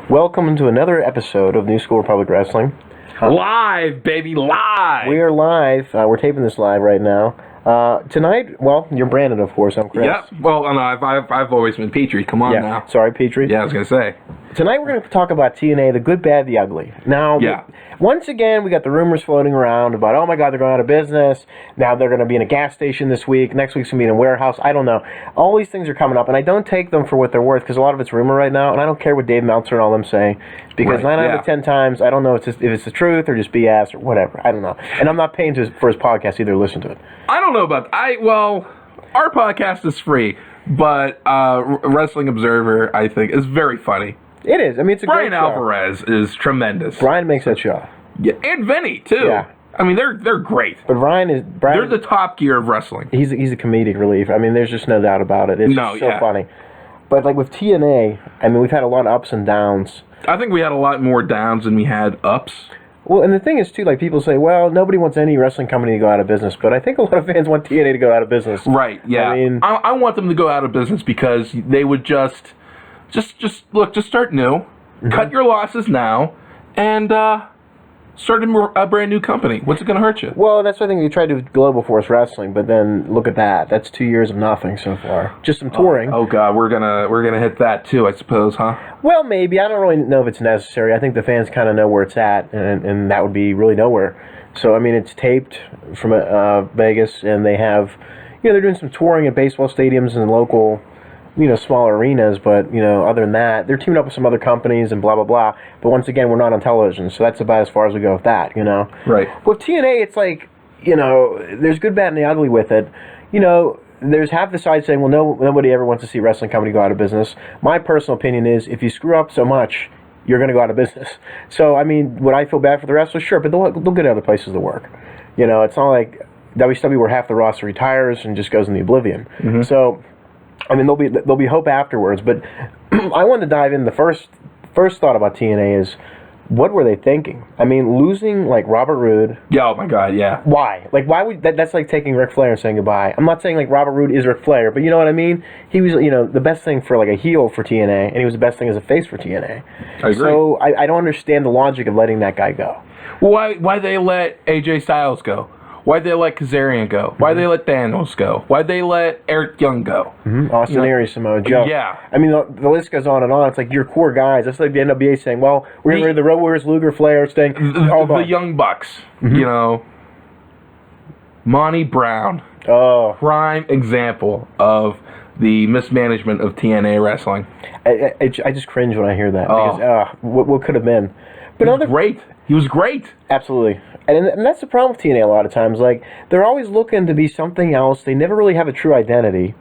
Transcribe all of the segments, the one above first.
Welcome to another episode of New School Republic Wrestling. Live, baby, live! We are live. We're taping this live right now. Tonight, well, you're Brandon, of course. I'm Chris. Yep. Well, no, I've always been Petrie. Come on now. Sorry, Petrie. Yeah, I was going to say. Tonight we're going to talk about TNA, the good, bad, the ugly. Now, once again, we got the rumors floating around about, oh my God, they're going out of business. Now they're going to be in a gas station this week. Next week's going to be in a warehouse. I don't know. All these things are coming up, and I don't take them for what they're worth because a lot of it's rumor right now, and I don't care what Dave Meltzer and all them say because 9 out of 10 times, I don't know if it's the truth or just BS or whatever. I don't know. And I'm not paying for his podcast either to listen to it. I don't know about our podcast is free, but Wrestling Observer, I think, is very funny. It is. I mean, it's a Brian great show. Alvarez is tremendous. Brian makes that show. Yeah, and Vinny too. Yeah. I mean, they're great. But they're the top gear of wrestling. He's a comedic relief. I mean, there's just no doubt about it. It's so funny. But like with TNA, I mean, we've had a lot of ups and downs. I think we had a lot more downs than we had ups. Well, and the thing is, too, like, people say, well, nobody wants any wrestling company to go out of business, but I think a lot of fans want TNA to go out of business. Right, yeah. I mean, I want them to go out of business because they would just start new, cut your losses now, and start a brand new company. What's it going to hurt you? Well, that's what I think they tried to do with Global Force Wrestling, but then look at that. That's 2 years of nothing so far. Just some touring. Oh God, we're gonna hit that too, I suppose, huh? Well, maybe. I don't really know if it's necessary. I think the fans kind of know where it's at, and that would be really nowhere. So, I mean, it's taped from Vegas, and they have, they're doing some touring at baseball stadiums and local, smaller arenas, but, other than that, they're teaming up with some other companies and blah, blah, blah. But once again, we're not on television, so that's about as far as we go with that, Right. With TNA, it's like, there's good, bad, and the ugly with it. There's half the side saying, well, nobody ever wants to see a wrestling company go out of business. My personal opinion is, if you screw up so much, you're going to go out of business. So, I mean, would I feel bad for the wrestlers? Sure, but they'll get other places to work. It's not like WCW where half the roster retires and just goes in the oblivion. Mm-hmm. So, I mean, there'll be hope afterwards. But I wanted to dive in. The first thought about TNA is, what were they thinking? I mean, losing, like, Robert Roode. Yeah, oh my God, yeah. Why? Like, why would that's like taking Ric Flair and saying goodbye. I'm not saying, like, Robert Roode is Ric Flair, but you know what I mean? He was, the best thing for, like, a heel for TNA, and he was the best thing as a face for TNA. I agree. So I don't understand the logic of letting that guy go. Well, why they let AJ Styles go? Why'd they let Kazarian go? Why'd they let Daniels go? Why'd they let Eric Young go? Austin Aries, Samoa Joe. Yeah. I mean, the list goes on and on. It's like your core guys. That's like the NWA saying, well, we're going to the Road Warriors, Luger, Flair, Sting. The Young Bucks. Monty Brown. Oh. Prime example of the mismanagement of TNA wrestling. I just cringe when I hear that. Because, what could have been. But He was great. Absolutely. And that's the problem with TNA a lot of times. Like, they're always looking to be something else. They never really have a true identity.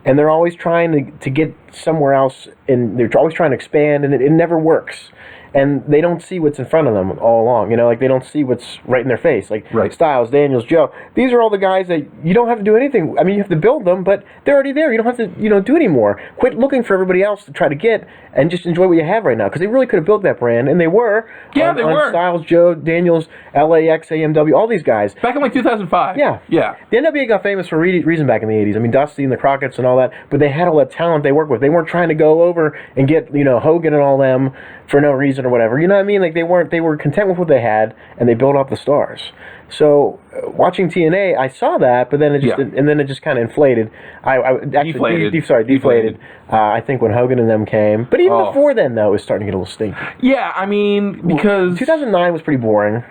And they're always trying to get somewhere else, and they're always trying to expand, and it never works. And they don't see what's in front of them all along. Like, they don't see what's right in their face. Like, Styles, Daniels, Joe. These are all the guys that you don't have to do anything. I mean, you have to build them, but they're already there. You don't have to, do anymore. Quit looking for everybody else to try to get, and just enjoy what you have right now. Because they really could have built that brand, and they were. Yeah, they were. Styles, Joe, Daniels, LAX, AMW, all these guys. Back in, like, 2005. Yeah. The NWA got famous for a reason back in the 80s. I mean, Dusty and the Crockett's and all that, but they had all that talent they worked with. They weren't trying to go over and get, Hogan and all them for no reason or whatever. You know what I mean? Like, they were content with what they had, and they built up the stars. So, watching TNA, I saw that, but then it just kind of inflated. Deflated. I think when Hogan and them came, but even before then, though, it was starting to get a little stinky. Yeah, I mean, because 2009 was pretty boring.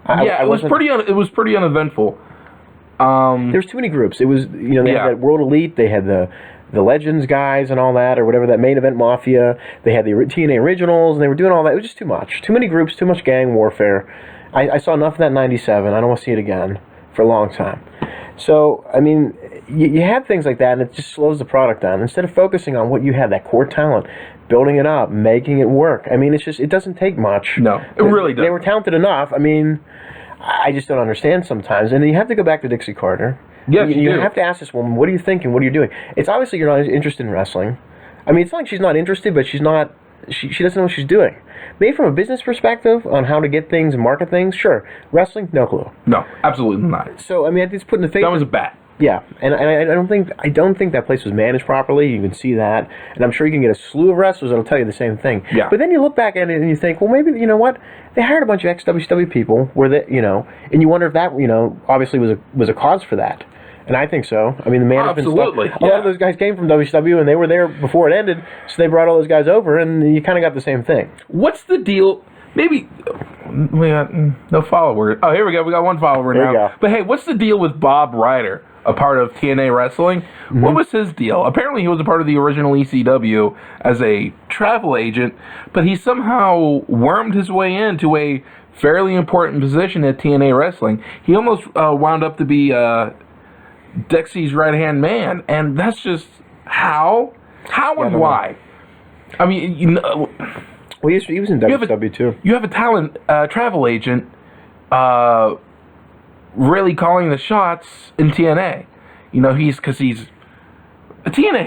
It was pretty uneventful. There was too many groups. It was they had that World Elite, they had the Legends guys and all that, or whatever, that Main Event Mafia. They had the TNA Originals, and they were doing all that. It was just too much. Too many groups, too much gang warfare. I saw enough of that in 97. I don't want to see it again for a long time. So, I mean, you have things like that, and it just slows the product down. Instead of focusing on what you have, that core talent, building it up, making it work. I mean, it doesn't take much. No, it really doesn't. They were talented enough. I mean, I just don't understand sometimes. And you have to go back to Dixie Carter. Yes, you do. have to ask this woman, what are you thinking? What are you doing? It's obviously you're not interested in wrestling. I mean, it's not like she's not interested, but she's not. She doesn't know what she's doing. Maybe from a business perspective on how to get things and market things, sure. Wrestling, no clue. No, absolutely not. So, I mean, it's putting the face... That was a bat. Yeah, and I don't think that place was managed properly. You can see that, and I'm sure you can get a slew of wrestlers that'll tell you the same thing. Yeah. But then you look back at it and you think, well, maybe, you know what? They hired a bunch of ex-WCW people, where they, you know, and you wonder if that, you know, obviously was a cause for that. And I think so. I mean, the management Absolutely, stuff. A lot of those guys came from WCW, and they were there before it ended, so they brought all those guys over, and you kind of got the same thing. What's the deal? Maybe we got no follower. Oh, here we go. We got one follower now. There you go. But hey, what's the deal with Bob Ryder, a part of TNA Wrestling? Mm-hmm. What was his deal? Apparently, he was a part of the original ECW as a travel agent, but he somehow wormed his way into a fairly important position at TNA Wrestling. He almost wound up to be Dixie's right-hand man, and that's just how and why. I mean, you know. Well, he was in WCW too. You have a talent travel agent really calling the shots in TNA. You know, TNA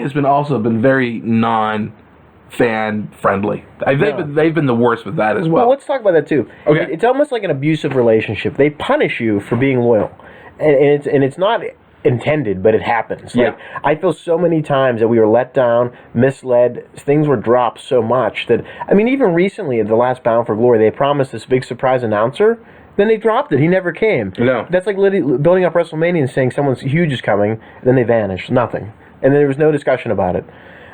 has also been very non-fan friendly. They've been the worst with that as well. Well, let's talk about that too. Okay. It's almost like an abusive relationship. They punish you for being loyal, and it's not intended, but it happens. Yeah. Like, I feel so many times that we were let down, misled, things were dropped so much that, I mean, even recently at the last Bound for Glory, they promised this big surprise announcer, then they dropped it. He never came. No. That's like building up WrestleMania and saying someone's huge is coming, then they vanish. Nothing. And there was no discussion about it.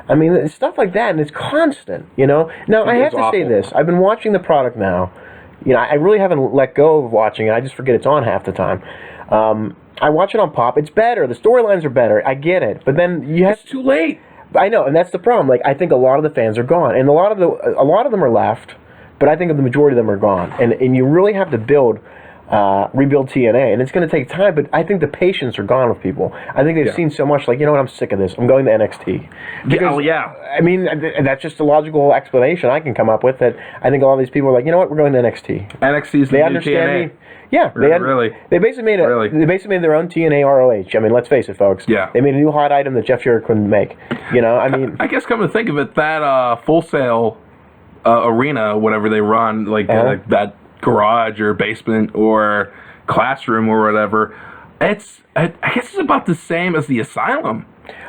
I mean, it's stuff like that, and it's constant, you know? Now, I have to say this. I've been watching the product now. You know, I really haven't let go of watching it. I just forget it's on half the time. I watch it on Pop. It's better. The storylines are better. I get it. But then you have... It's too late. I know, and that's the problem. Like, I think a lot of the fans are gone. And a lot of them are left, but I think the majority of them are gone. And you really have to rebuild TNA. And it's going to take time, but I think the patience are gone with people. I think they've seen so much, like, you know what, I'm sick of this. I'm going to NXT. Because, I mean, that's just a logical explanation I can come up with, that I think a lot of these people are like, you know what, we're going to NXT. NXT's the new TNA. Yeah, really. They basically made their own TNA ROH. I mean, let's face it, folks. Yeah. They made a new hot item that Jeff Jarrett couldn't make. You know, I mean, I guess come to think of it, that Full Sail arena, whatever they run, like that garage or basement or classroom or whatever, I guess it's about the same as the Asylum.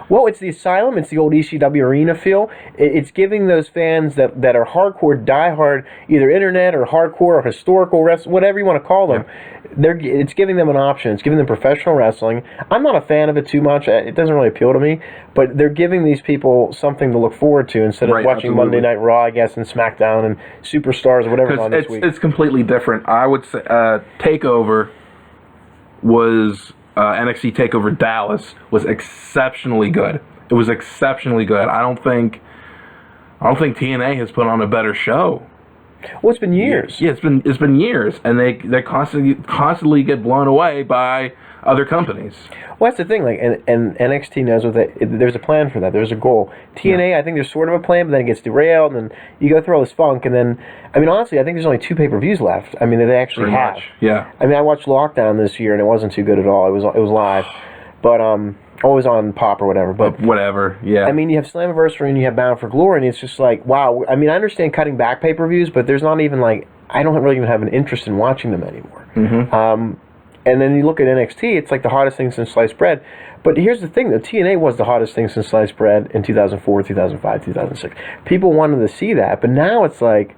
Well, it's the Asylum. It's the old ECW arena feel. It's giving those fans that are hardcore, diehard, either internet or hardcore or historical wrestling, whatever you want to call them. Yeah. It's giving them an option. It's giving them professional wrestling. I'm not a fan of it too much. It doesn't really appeal to me. But they're giving these people something to look forward to instead of watching Monday Night Raw, I guess, and SmackDown and Superstars or whatever's on this week. It's completely different. I would say TakeOver was... NXT TakeOver Dallas was exceptionally good. It was exceptionally good. I don't think TNA has put on a better show. Well, it's been years. Yeah, it's been years, and they constantly get blown away by other companies. Well, that's the thing. Like, and NXT knows there's a plan for that. There's a goal. TNA, I think there's sort of a plan, but then it gets derailed, and then you go through all this funk, and then, I mean, honestly, I think there's only 2 pay-per-views left. I mean, that they actually have. Much. Yeah. I mean, I watched Lockdown this year, and it wasn't too good at all. It was live, but always on Pop or whatever. But whatever. Yeah. I mean, you have Slammiversary and you have Bound for Glory, and it's just like, wow. I mean, I understand cutting back pay-per-views, but there's not even like, I don't really even have an interest in watching them anymore. Mm-hmm. And then you look at NXT, it's like the hottest thing since sliced bread. But here's the thing, the TNA was the hottest thing since sliced bread in 2004, 2005, 2006. People wanted to see that, but now it's like,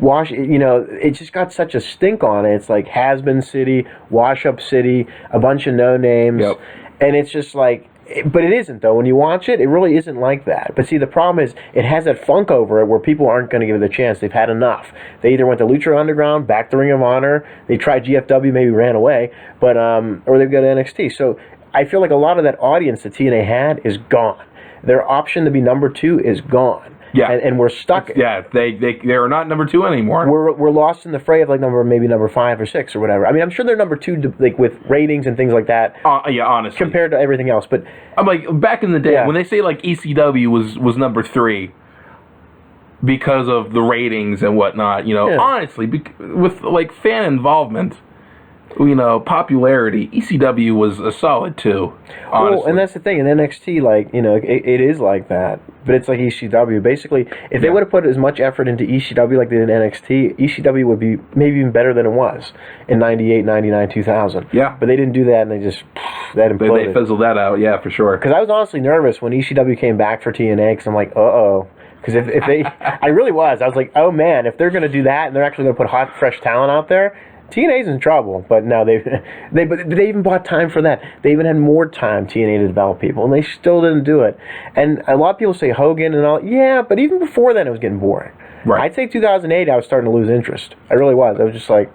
it just got such a stink on it. It's like Has-Been City, Wash Up City, a bunch of no-names. Yep. And it's just like, but it isn't, though. When you watch it, it really isn't like that. But see, the problem is, it has that funk over it where people aren't going to give it a chance. They've had enough. They either went to Lucha Underground, back to Ring of Honor, they tried GFW, maybe ran away, but or they go to NXT. So I feel like a lot of that audience that TNA had is gone. Their option to be number 2 is gone. Yeah, and we're stuck. Yeah, they are not number 2 anymore. We're lost in the fray of like maybe number 5 or 6 or whatever. I mean, I'm sure they're number 2 like with ratings and things like that. Yeah, honestly, compared to everything else. But I'm like, back in the day when they say like ECW was number 3 because of the ratings and whatnot. You know, honestly, with like fan involvement, popularity, ECW was a solid 2. Honestly. Well, and that's the thing. In NXT, it is like that. But it's like ECW. Basically, if they would have put as much effort into ECW like they did in NXT, ECW would be maybe even better than it was in 98, 99, 2000. Yeah. But they didn't do that, and they just, that imploded. They fizzled that out, yeah, for sure. Because I was honestly nervous when ECW came back for TNA, because I'm like, uh-oh. Because if they, I really was. I was like, oh man, if they're going to do that, and they're actually going to put hot, fresh talent out there, TNA's in trouble. But no, they even bought time for that. They even had more time, TNA, to develop people, and they still didn't do it. And a lot of people say Hogan and all. Yeah, but even before then, it was getting boring. Right. I'd say 2008, I was starting to lose interest. I really was. I was just like,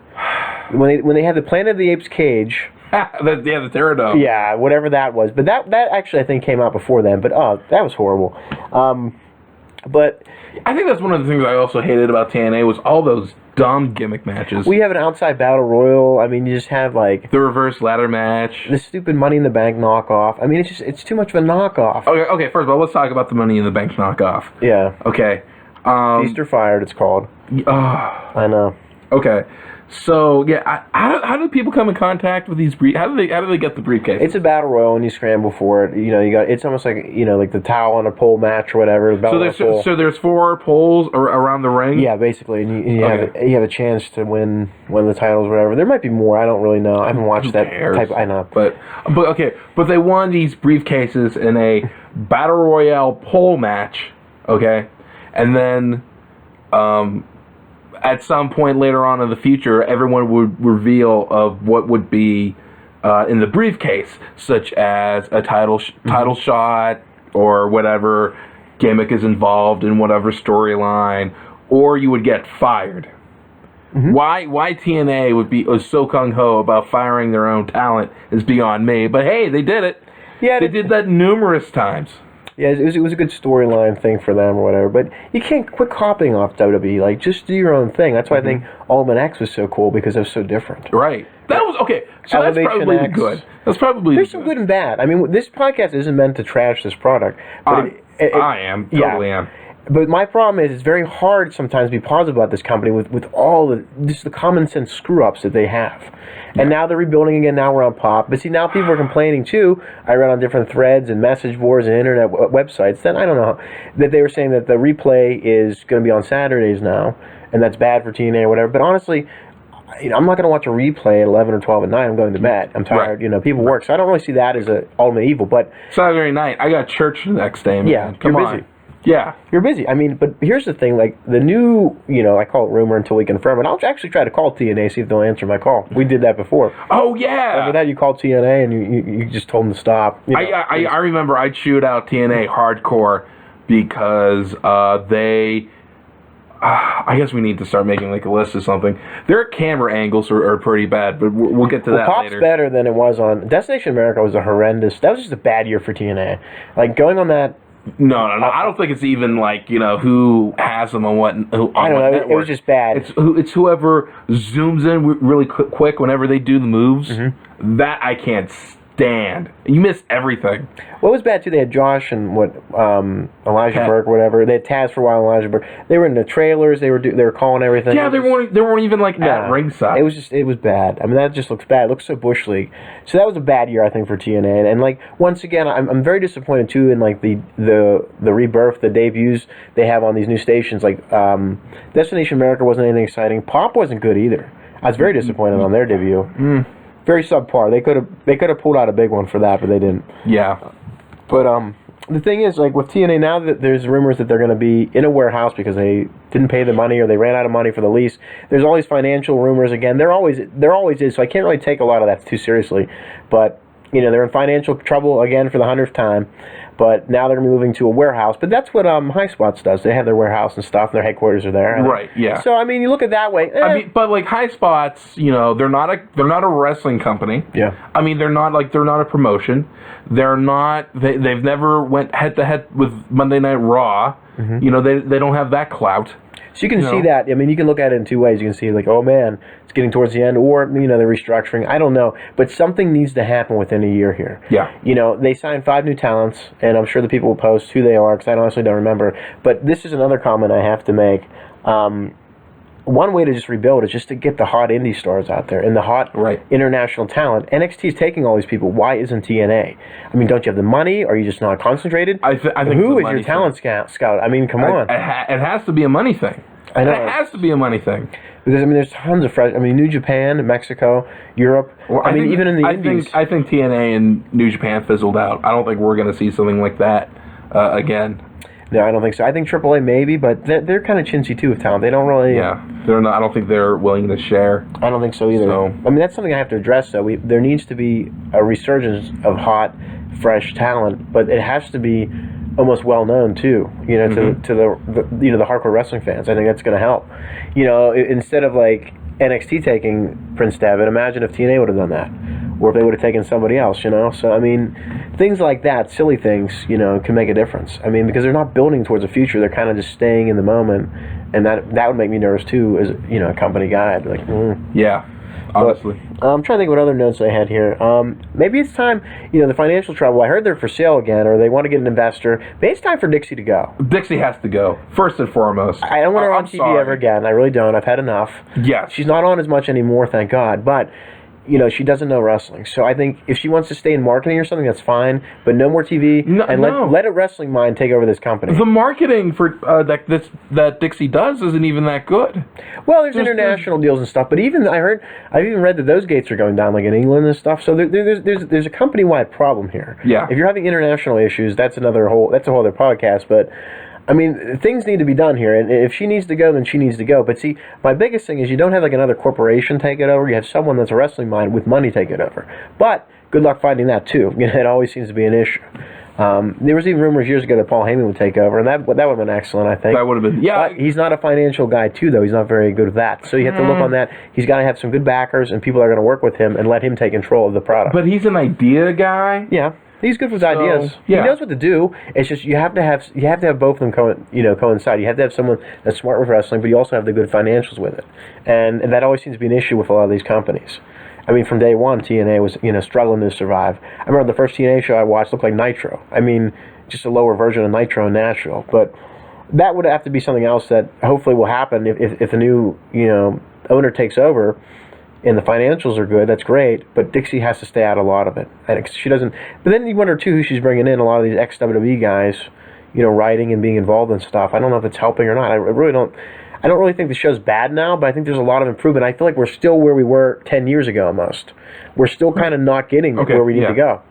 when they had the Planet of the Apes cage. the Pterodome. Yeah, whatever that was. But that actually, I think, came out before then. But that was horrible. But I think that's one of the things I also hated about TNA was all those dumb gimmick matches. We have an outside battle royal. I mean, you just have like the reverse ladder match, the stupid Money in the Bank knockoff. I mean, it's too much of a knockoff. Okay. First of all, let's talk about the Money in the Bank knockoff. Yeah. Okay. Feast or Fired, it's called. I know. Okay. So yeah, how do people come in contact with these how do they get the briefcase? It's a battle royal and you scramble for it. It's almost like like the towel on a pole match or whatever. So there's 4 poles around the ring. Yeah, basically, and you have a chance to win the titles or whatever. There might be more. I don't really know. I haven't watched that type. I know, but they won these briefcases in a battle royale pole match. Okay, and then at some point later on in the future, everyone would reveal of what would be in the briefcase, such as a title shot or whatever gimmick is involved in whatever storyline, or you would get fired. Mm-hmm. Why TNA was so gung-ho about firing their own talent is beyond me. But hey, they did it. Yeah, they did that numerous times. Yeah, it was a good storyline thing for them or whatever. But you can't quit copying off WWE. Like, just do your own thing. That's why I think Ultimate X was so cool, because it was so different. Right. That was okay. So Elevation that's probably X. Good. That's probably there's some good and bad. I mean, this podcast isn't meant to trash this product. But I am. Totally am. But my problem is it's very hard sometimes to be positive about this company with all the common sense screw ups that they have. And now they're rebuilding again. Now we're on Pop. But see, now people are complaining too. I read on different threads and message boards and internet websites that I don't know that they were saying that the replay is going to be on Saturdays now, and that's bad for TNA or whatever. But honestly, I'm not going to watch a replay at 11 or 12 at night. I'm going to bed. I'm tired. Right. People work, so I don't really see that as an ultimate evil. But Saturday night, I got church the next day. Man. Yeah, Come you're on. busy. Yeah. You're busy. I mean, but here's the thing, like, the new, I call it rumor until we confirm it. I'll actually try to call TNA, see if they'll answer my call. We did that before. Oh, yeah. Remember that? You called TNA and you just told them to stop. I remember I chewed out TNA hardcore because they... I guess we need to start making like a list or something. Their camera angles are pretty bad, but we'll get to that Pop's later. Better than it was on... Destination America was a horrendous... That was just a bad year for TNA. Like, going on that... No. I don't think it's even like who has them on what. I don't know. Network. It was just bad. It's whoever zooms in really quick whenever they do the moves. Mm-hmm. That I can't stand. You miss everything. What was bad too? They had Josh and Elijah Burke, whatever. They had Taz for a while. Elijah Burke. They were in the trailers. They were calling everything. Yeah, they weren't even like at ringside. It was bad. I mean, that just looks bad. It looks so Bush League. So that was a bad year, I think, for TNA. And like once again, I'm very disappointed too in like the rebirth, the debuts they have on these new stations. Like Destination America wasn't anything exciting. Pop wasn't good either. I was very disappointed on their debut. Very subpar. They could have pulled out a big one for that, but they didn't. Yeah. But the thing is, like with TNA now, that there's rumors that they're going to be in a warehouse because they didn't pay the money or they ran out of money for the lease. There's all these financial rumors again. There always is. So I can't really take a lot of that too seriously. But they're in financial trouble again for the 100th time. But now they're moving to a warehouse. But that's what High Spots does. They have their warehouse and stuff. And their headquarters are there. Right. Yeah. So I mean, you look at it that way. I mean, but like High Spots, they're not a wrestling company. Yeah. I mean, they're not a promotion. They're not. They've never went head to head with Monday Night Raw. Mm-hmm. They don't have that clout. So you can see that. I mean, you can look at it in two ways. You can see like, oh man, it's getting towards the end, or they're restructuring. I don't know, but something needs to happen within a year here. Yeah. They signed 5 new talents, and I'm sure the people will post who they are because I honestly don't remember. But this is another comment I have to make. one way to just rebuild is just to get the hot indie stars out there and the hot international talent. NXT is taking all these people. Why isn't TNA? I mean, don't you have the money? Are you just not concentrated? I think who is your talent scout? I mean, come on. It has to be a money thing. I know. It has to be a money thing. Because, I mean, there's tons of fresh... I mean, New Japan, Mexico, Europe. Well, even in the indies. I think TNA and New Japan fizzled out. I don't think we're going to see something like that again. No, I don't think so. I think AAA maybe, but they're kind of chintzy too with talent. They don't really... Yeah, they're not. I don't think they're willing to share. I don't think so either. So, I mean, that's something I have to address, though. There needs to be a resurgence of hot, fresh talent, but it has to be almost well known too. You know, to the hardcore wrestling fans. I think that's going to help. You know, instead of like NXT taking Prince Devitt, imagine if TNA would have done that, or if they would have taken somebody else. You know, so I mean, things like that, silly things, you know, can make a difference. I mean, because they're not building towards a future; they're kind of just staying in the moment, and that would make me nervous too, as a company guy. I'd be like, yeah. Honestly. But, I'm trying to think what other notes I had here. Maybe it's time, the financial trouble. I heard they're for sale again, or they want to get an investor. Maybe it's time for Dixie to go. Dixie has to go, first and foremost. I don't want her on TV ever again. I really don't. I've had enough. Yes. She's not on as much anymore, thank God. But, she doesn't know wrestling. So I think if she wants to stay in marketing or something, that's fine. But no more TV, let a wrestling mind take over this company. The marketing for that Dixie does isn't even that good. Well, there's international deals and stuff, but I've even read that those gates are going down, like in England and stuff. So there's a company-wide problem here. Yeah. If you're having international issues, that's a whole other podcast. But I mean, things need to be done here, and if she needs to go, then she needs to go. But see, my biggest thing is you don't have like another corporation take it over. You have someone that's a wrestling mind with money take it over. But good luck finding that too. It always seems to be an issue. There was even rumors years ago that Paul Heyman would take over, and that would have been excellent, I think. That would have been, yeah. But he's not a financial guy, too, though. He's not very good at that. So you have to look on that. He's got to have some good backers, and people are going to work with him and let him take control of the product. But he's an idea guy. Yeah. He's good with ideas. Yeah. He knows what to do. It's just you have to have both of them coincide. You have to have someone that's smart with wrestling, but you also have the good financials with it. And that always seems to be an issue with a lot of these companies. I mean, from day one, TNA was struggling to survive. I remember the first TNA show I watched looked like Nitro. I mean, just a lower version of Nitro in Nashville. But that would have to be something else that hopefully will happen if the new owner takes over and the financials are good. That's great, but Dixie has to stay out a lot of it. And she doesn't. But then you wonder too who she's bringing in. A lot of these ex-WWE guys, writing and being involved in stuff. I don't know if it's helping or not. I don't really think the show's bad now, but I think there's a lot of improvement. I feel like we're still where we were 10 years ago almost. We're still kind of not getting where we need to go.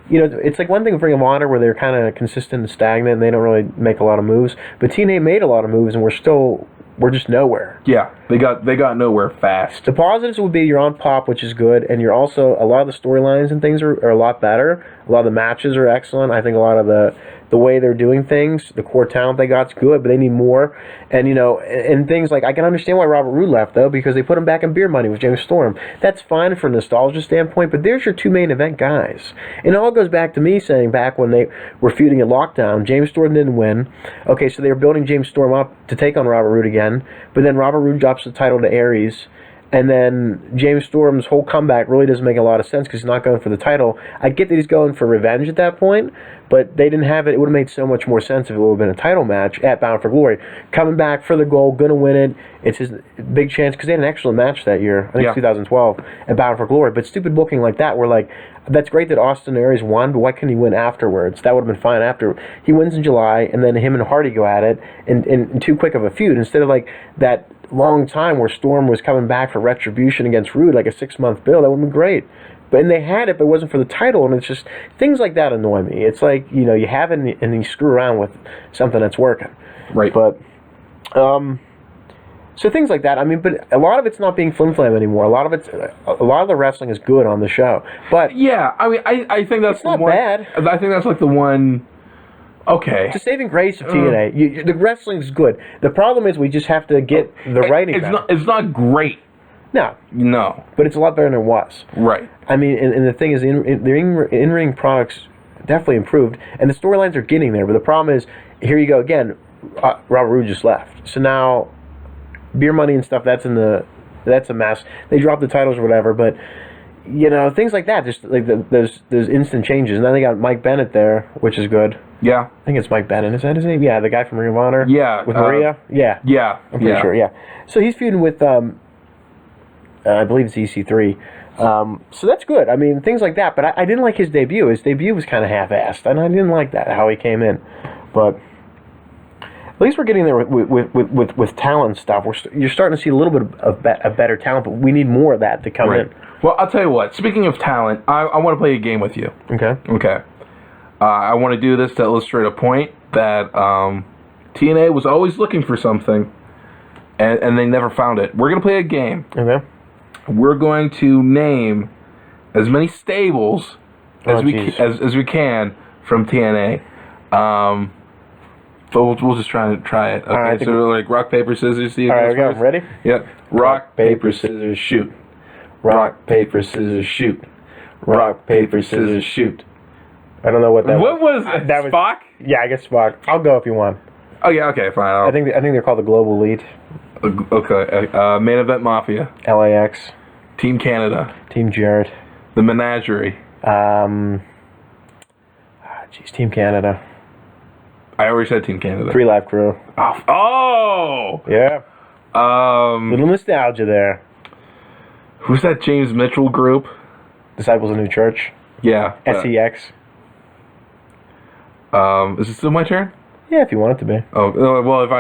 It's like one thing with Ring of Honor where they're kind of consistent and stagnant and they don't really make a lot of moves. But TNA made a lot of moves and we're just nowhere. Yeah, they got nowhere fast. The positives would be you're on Pop, which is good, and you're also, a lot of the storylines and things are a lot better. A lot of the matches are excellent. I think a lot of the way they're doing things, the core talent they got's good, but they need more. And, and things like, I can understand why Robert Roode left, though, because they put him back in Beer Money with James Storm. That's fine from a nostalgia standpoint, but there's your two main event guys. And it all goes back to me saying back when they were feuding at Lockdown, James Storm didn't win. Okay, so they were building James Storm up to take on Robert Roode again, but then Robert Roode drops the title to Aries. And then James Storm's whole comeback really doesn't make a lot of sense because he's not going for the title. I get that he's going for revenge at that point, but they didn't have it. It would have made so much more sense if it would have been a title match at Bound for Glory. Coming back for the goal, going to win it. It's his big chance because they had an excellent match that year. I think it's 2012 at Bound for Glory. But stupid booking like that, we're like, that's great that Austin Aries won, but why couldn't he win afterwards? That would have been fine after. He wins in July, and then him and Hardy go at it in too quick of a feud. Instead of like that long time where Storm was coming back for retribution against Roode, like a 6-month build, that would have been great. But and they had it, but it wasn't for the title, and it's just things like that annoy me. It's like you have it and you screw around with something that's working, right? But so things like that. I mean, but a lot of it's not being flim flam anymore. A lot of the wrestling is good on the show. But yeah, I mean, I think that's not bad. I think that's like the one. Okay. It's a saving grace of TNA. The wrestling's good. The problem is we just have to get the writing better. It's not great. No. But it's a lot better than it was. Right. I mean, and the thing is, the in-ring products definitely improved, and the storylines are getting there. But the problem is, here you go again, Robert Roode just left. So now, Beer Money and stuff, that's a mess. They dropped the titles or whatever, but you know, things like that. Just like those instant changes. And then they got Mike Bennett there, which is good. Yeah. I think it's Mike Bennett. Is that his name? Yeah, the guy from Ring of Honor. Yeah. With Maria. Yeah. Yeah. I'm pretty sure. Yeah. So he's feuding with I believe it's EC3. So that's good. I mean, things like that. But I didn't like his debut. His debut was kind of half-assed, and I didn't like that, how he came in. But at least we're getting there with talent stuff. You're starting to see a little bit of better talent, but we need more of that to come in. Well, I'll tell you what. Speaking of talent, I want to play a game with you. Okay. Okay. I want to do this to illustrate a point that TNA was always looking for something, and they never found it. We're going to play a game. Okay. We're going to name as many stables as we can from TNA. But we'll just try it. Okay, all right, so like rock, paper, scissors. All right, we go. Ready? Yep. Rock, paper, scissors, shoot. Rock, paper, scissors, shoot. Rock, paper, scissors, shoot. I don't know what that was. What was that? That was Spock? Yeah, I guess Spock. I'll go if you want. Oh yeah, okay, fine. I think they're called the Global Elite. Okay. Main Event Mafia. LAX. Team Canada. Team Jarrett. The Menagerie. Team Canada. I already said Team Canada. 3 Live Crew. Oh! Yeah. Little nostalgia there. Who's that James Mitchell group? Disciples of New Church. Yeah. SEX. Is it still my turn? Yeah, if you want it to be. Oh well,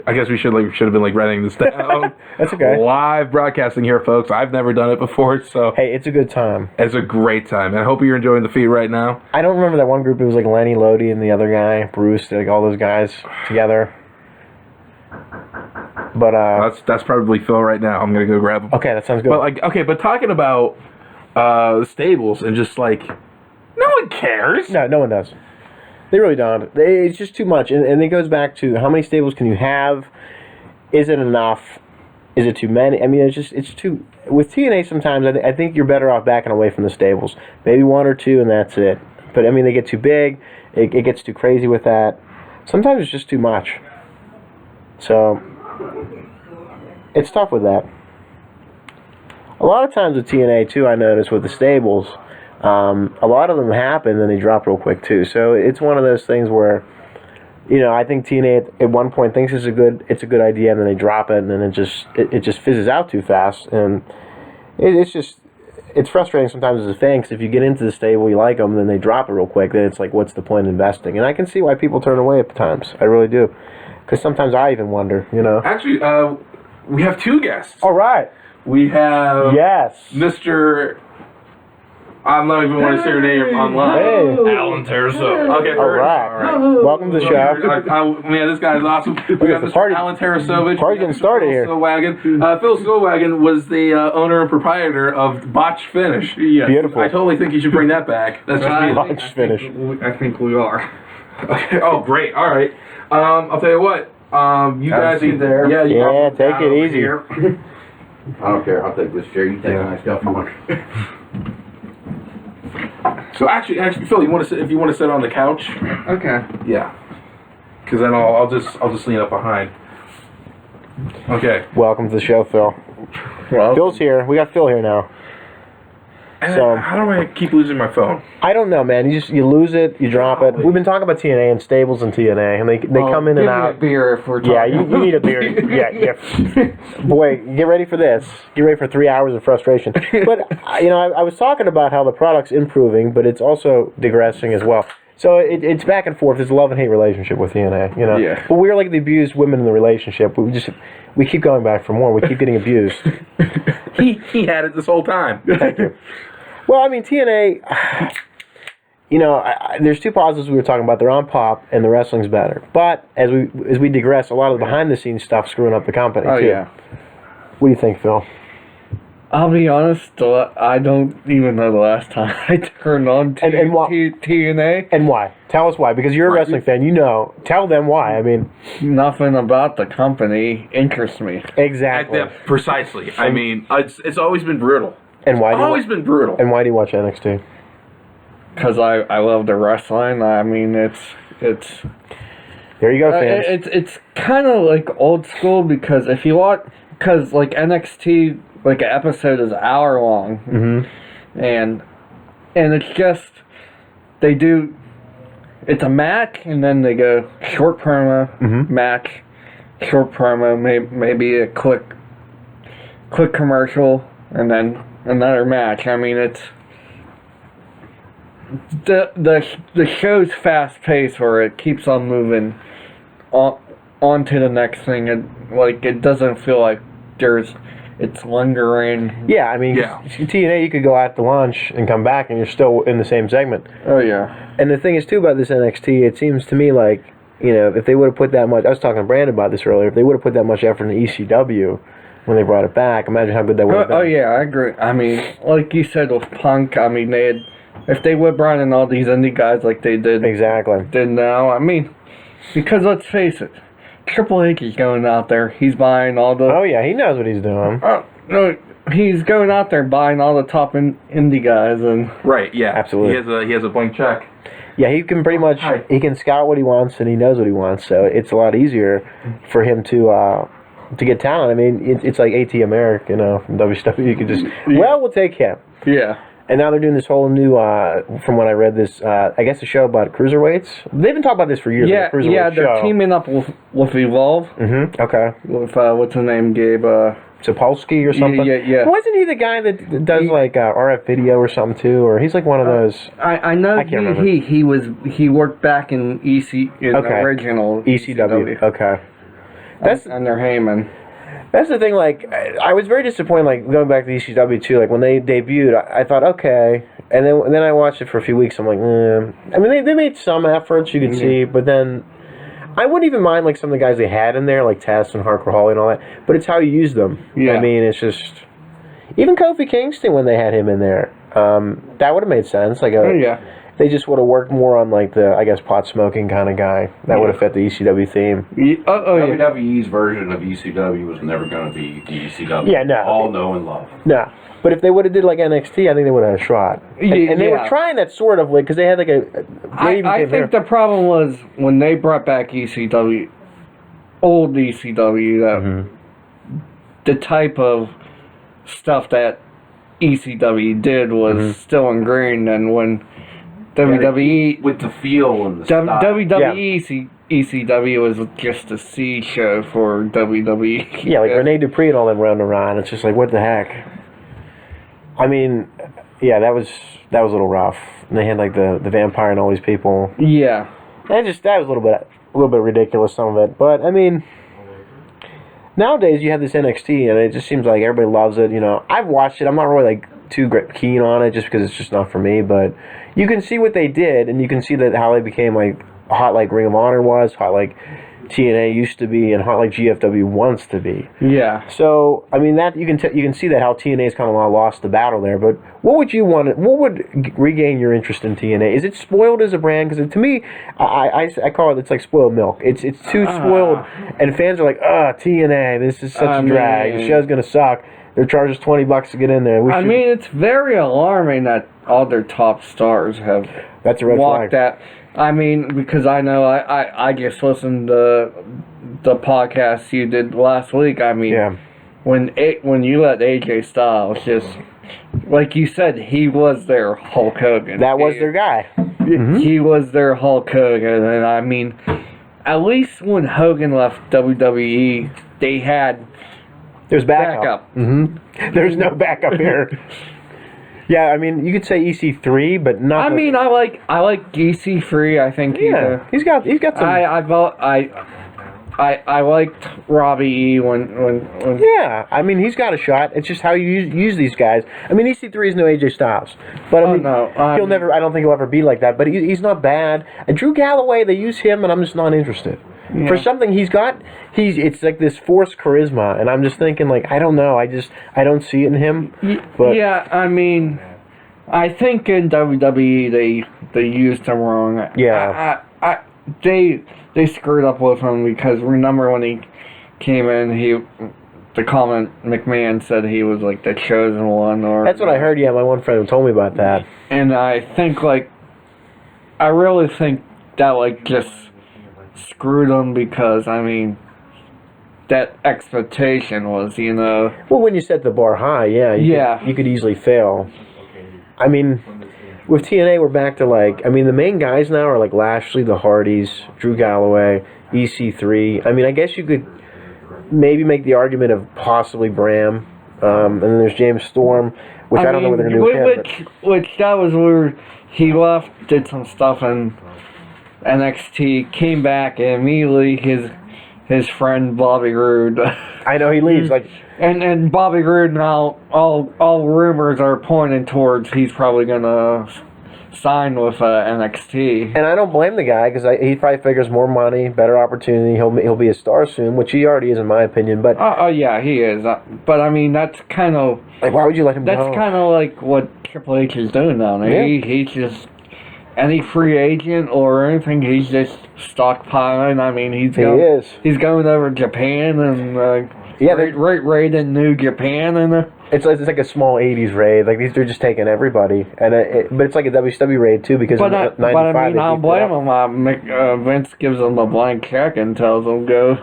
I guess we should have been writing this down. That's okay. Live broadcasting here, folks. I've never done it before, so hey, it's a good time. It's a great time, and I hope you're enjoying the feed right now. I don't remember that one group. It was like Lenny Lodi and the other guy, Bruce, like all those guys together. But that's probably Phil right now. I'm gonna go grab him. Okay, that sounds good. But but talking about the stables and just like no one cares. No one does. They really don't. It's just too much. And it goes back to how many stables can you have? Is it enough? Is it too many? I mean, it's too... With TNA sometimes, I think you're better off backing away from the stables. Maybe 1 or 2 and that's it. But, I mean, they get too big. It gets too crazy with that. Sometimes it's just too much. So, it's tough with that. A lot of times with TNA, too, I notice with the stables... a lot of them happen and they drop real quick too. So it's one of those things where, you know, I think TNA at one point thinks it's a good idea, and then they drop it, and then it just fizzes out too fast, and it's frustrating sometimes as a fan, because if you get into the stable, you like them, and then they drop it real quick, then it's like, what's the point in investing? And I can see why people turn away at times. I really do, because sometimes I even wonder, you know. Actually, we have 2 guests. All right. We have Mr. I'm not even want to say your name online. Hey. Alan Tarasovic. Okay, all right. Welcome to the show. Man, this guy is awesome. We got Mr. Alan Tarasovic. Party's getting started here. Phil Stillwagon was the owner and proprietor of Botch Finish. Yes. Beautiful. I totally think you should bring that back. That's just me. Botch Finish. I think we are. Okay. Oh, great. All right. I'll tell you what. You guys see there. Yeah, take it easy. I don't care. I'll take this chair. You take my stuff you want. So actually, Phil, if you want to sit on the couch. Okay. Yeah. Because then I'll just lean up behind. Okay. Welcome to the show, Phil. Well, Phil's here. We got Phil here now. So how do I keep losing my phone? I don't know, man. You lose it, you drop it. We've been talking about TNA and stables and TNA, and they come in and out. Give me a beer if we're talking. Yeah, you need a beer. Yeah. Boy, get ready for this. Get ready for 3 hours of frustration. But you know, I was talking about how the product's improving, but it's also digressing as well. So it's back and forth. It's a love and hate relationship with TNA, you know. Yeah. But we're like the abused women in the relationship. We keep going back for more. We keep getting abused. He had it this whole time. Thank you. Well, I mean, TNA, you know, there's 2 positives we were talking about. They're on pop, and the wrestling's better. But as we digress, a lot of the behind-the-scenes stuff screwing up the company, too. Yeah. What do you think, Phil? I'll be honest, I don't even know the last time I turned on TNA. And why? Tell us why. Because you're a wrestling fan. You know. Tell them why. I mean... Nothing about the company interests me. Exactly. Precisely. I mean, it's always been brutal. And why? Always been brutal. And why do you watch NXT? Because I love the wrestling. I mean, it's There you go, fans. It's kind of like old school, because if you watch, because like NXT, like an episode is an hour long. Mm-hmm. and it's just it's a match, and then they go short promo, match, short promo, maybe a quick commercial, and then another match. I mean, it's the show's fast paced, where it keeps on moving on to the next thing, and like it doesn't feel like it's lingering. Yeah, I mean, TNA, you could go out to lunch and come back, and you're still in the same segment. Oh yeah. And the thing is too about this NXT, it seems to me like, if they would have put that much, I was talking to Brandon about this earlier, if they would have put that much effort in the ECW when they brought it back, imagine how good that would have been. Oh yeah, I agree. I mean, like you said with Punk, I mean, if they would have brought in all these indie guys like they did now, I mean, because let's face it, Triple H is going out there. He's buying all the... Oh, yeah, he knows what he's doing. No, he's going out there buying all the top indie guys. And right, yeah. Absolutely. He has a blank check. Yeah, he can pretty much... He can scout what he wants, and he knows what he wants, so it's a lot easier for him to get talent. I mean, it's like AT America, from WCW. You can just... Well, we'll take him. Yeah. And now they're doing this whole new, from what I read, this, I guess, a show about cruiserweights. They've been talking about this for years. Yeah, they're teaming up with Evolve. Mm-hmm, okay. With, what's his name, Gabe? Sapolsky or something? Yeah. Wasn't he the guy that does, RF video or something, too? Or he's like one of those... I know I can't remember. He worked back in original ECW. Okay. That's under Heyman. That's the thing, I was very disappointed, going back to ECW, too. When they debuted, I thought, okay. And then I watched it for a few weeks. I'm like, I mean, they made some efforts, you could see, but then I wouldn't even mind, some of the guys they had in there, like Test and Hardcore Holly and all that, but it's how you use them. Yeah. I mean, it's just... Even Kofi Kingston, when they had him in there, that would have made sense. They just would have worked more on, the, I guess, pot-smoking kind of guy. That would have fit the ECW theme. WWE's version of ECW was never going to be the ECW. Yeah, no. All know and love. No. But if they would have did NXT, I think they would have had a shot. And they were trying that sort of, because they had I think the problem was when they brought back ECW, old ECW, that the type of stuff that ECW did was still ingrained, and when WWE with the feel and the style. WWE ECW was just a C show for WWE. Yeah, Rene Dupree and all them running around. It's just what the heck. I mean, yeah, that was a little rough. And they had the vampire and all these people. Yeah, that was a little bit ridiculous, some of it. But I mean, nowadays you have this NXT, and it just seems like everybody loves it. I've watched it. I'm not really too keen on it, just because it's just not for me. But you can see what they did, and you can see that how they became hot Ring of Honor was, hot TNA used to be, and hot GFW wants to be. Yeah. So I mean that you can see that how TNA's kind of lost the battle there. But what would regain your interest in TNA? Is it spoiled as a brand? Because to me, I call it, it's spoiled milk. It's too spoiled, and fans are TNA, this is such a drag. The show's gonna suck. They're charging us $20 to get in there. I mean, it's very alarming that all their top stars have That's a red walked flag. that. I mean, because I know I just listened to the podcast you did last week. I mean, when you let AJ Styles, just like you said, he was their Hulk Hogan. That was their guy. He was their Hulk Hogan, and I mean, at least when Hogan left WWE, they had... There's backup. There's no backup here. Yeah, I mean, you could say EC3, but not. I mean, I like EC3. I think he's got some. I liked Robbie E when. Yeah, I mean, he's got a shot. It's just how you use these guys. I mean, EC3 is no AJ Styles, but I mean, he'll never. I don't think he'll ever be like that. But he's not bad. And Drew Galloway, they use him, and I'm just not interested. Yeah. For something he's got, it's this forced charisma, and I'm just thinking, I don't know, I don't see it in him. But yeah, I mean, I think in WWE they used him wrong. Yeah, they screwed up with him, because remember when he came in, the comment McMahon said he was the chosen one, or that's what I heard. Yeah, my one friend told me about that, and I think I really think that just screwed them, because I mean that expectation was, well, when you set the bar high, you could easily fail. I mean, with TNA, we're back to like, I mean, the main guys now are like Lashley, the Hardys, Drew Galloway, EC3. I mean, I guess you could maybe make the argument of possibly Bram, and then there's James Storm, which I don't know what they're going to do with him. Which that was where he left, did some stuff in NXT, came back, and immediately his friend Bobby Roode. I know he leaves like, and Bobby Roode now. All rumors are pointing towards he's probably gonna sign with NXT. and I don't blame the guy because he probably figures more money, better opportunity. He'll be a star soon, which he already is in my opinion. But Oh yeah, he is. But I mean, that's kind of like, why would you let him go? that's kind of like what Triple H is doing now. Yeah. He's just any free agent or anything. He's just stockpiling. I mean, he's going over to Japan and raiding New Japan and. It's like a small '80s raid. Like they're just taking everybody, and but it's like a WCW raid too because But in I '95 mean, I don't blame him. Vince gives them a blank check and tells them go.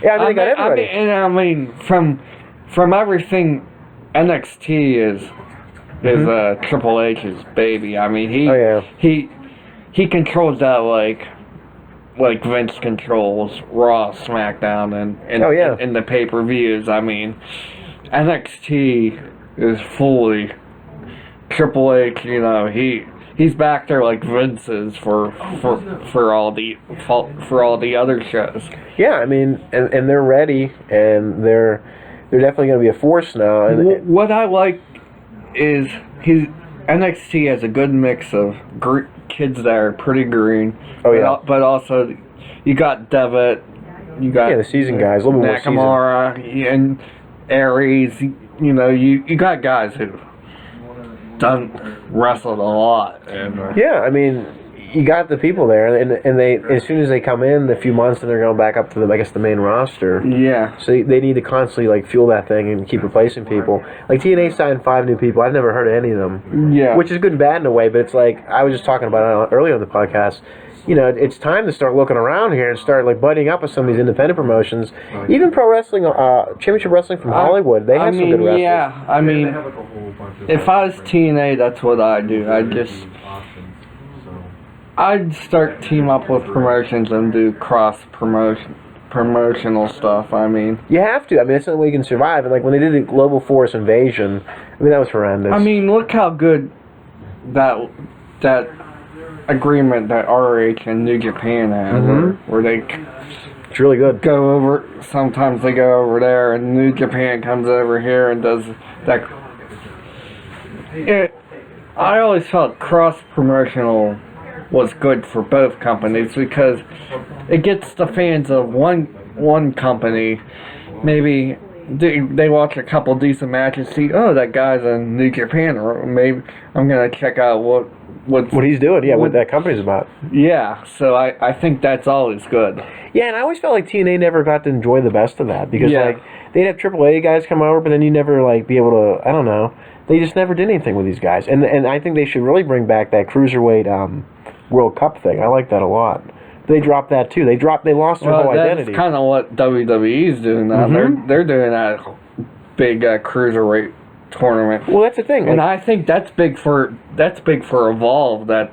Yeah, I mean, they got everybody. I mean, from everything, NXT is Triple H's baby. I mean, he controls that like Vince controls Raw, SmackDown, and the pay-per-views. I mean, NXT is fully Triple H. You know, he's back there like Vince is for all the other shows. Yeah, I mean, and they're ready, and they're definitely going to be a force now. And What I like is NXT has a good mix of kids that are pretty green. Oh yeah, but also you got Devitt, you got the seasoned guys, a little bit more seasoned. Nakamura and Aries. You know, you got guys who wrestled a lot. And, yeah, I mean, you got the people there, and they as soon as they come in, a few months, then they're going back up to the main roster. Yeah. So they need to constantly like fuel that thing and keep replacing people. Like TNA signed 5 new people. I've never heard of any of them. Yeah. Which is good and bad in a way, but it's like I was just talking about it earlier on the podcast. You know, it's time to start looking around here and start like buddying up with some of these independent promotions. Even pro wrestling, Championship Wrestling from Hollywood, they have some good wrestlers. Yeah, I mean, if I was TNA, that's what I'd do. I'd start team up with promotions and do promotional stuff. I mean, you have to. I mean, it's the only way you can survive. And like when they did the Global Force Invasion, I mean that was horrendous. I mean, look how good that agreement that ROH and New Japan have, where they it's really good. go over. Sometimes they go over there, and New Japan comes over here and does that. I always felt cross-promotional was good for both companies because it gets the fans of one company, maybe they watch a couple decent matches, see, oh, that guy's in New Japan, or maybe I'm gonna check out what he's doing, what that company's about. Yeah, so I think that's always good. Yeah, and I always felt like TNA never got to enjoy the best of that because like they'd have AAA guys come over, but then you never like be able to. I don't know. They just never did anything with these guys, and I think they should really bring back that cruiserweight World Cup thing. I like that a lot. They dropped that too. They lost their whole identity. That's kind of what WWE's doing now. They're doing that big cruiserweight tournament. Well, that's the thing, and I think that's big for Evolve that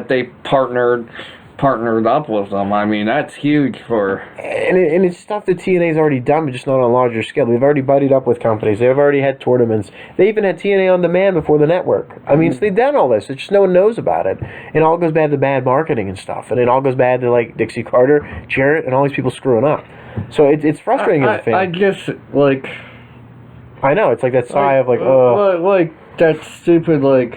they partnered up with them. I mean, that's huge for. And it's stuff that TNA's already done, but just not on a larger scale. They've already buddied up with companies. They've already had tournaments. They even had TNA on demand before the network. I mean, so they've done all this. It's just no one knows about it. And it all goes bad to bad marketing and stuff. And it all goes bad to like Dixie Carter, Jarrett, and all these people screwing up. So it's frustrating as a fan. I just like. I know, it's like that sigh of like, oh. Like that stupid like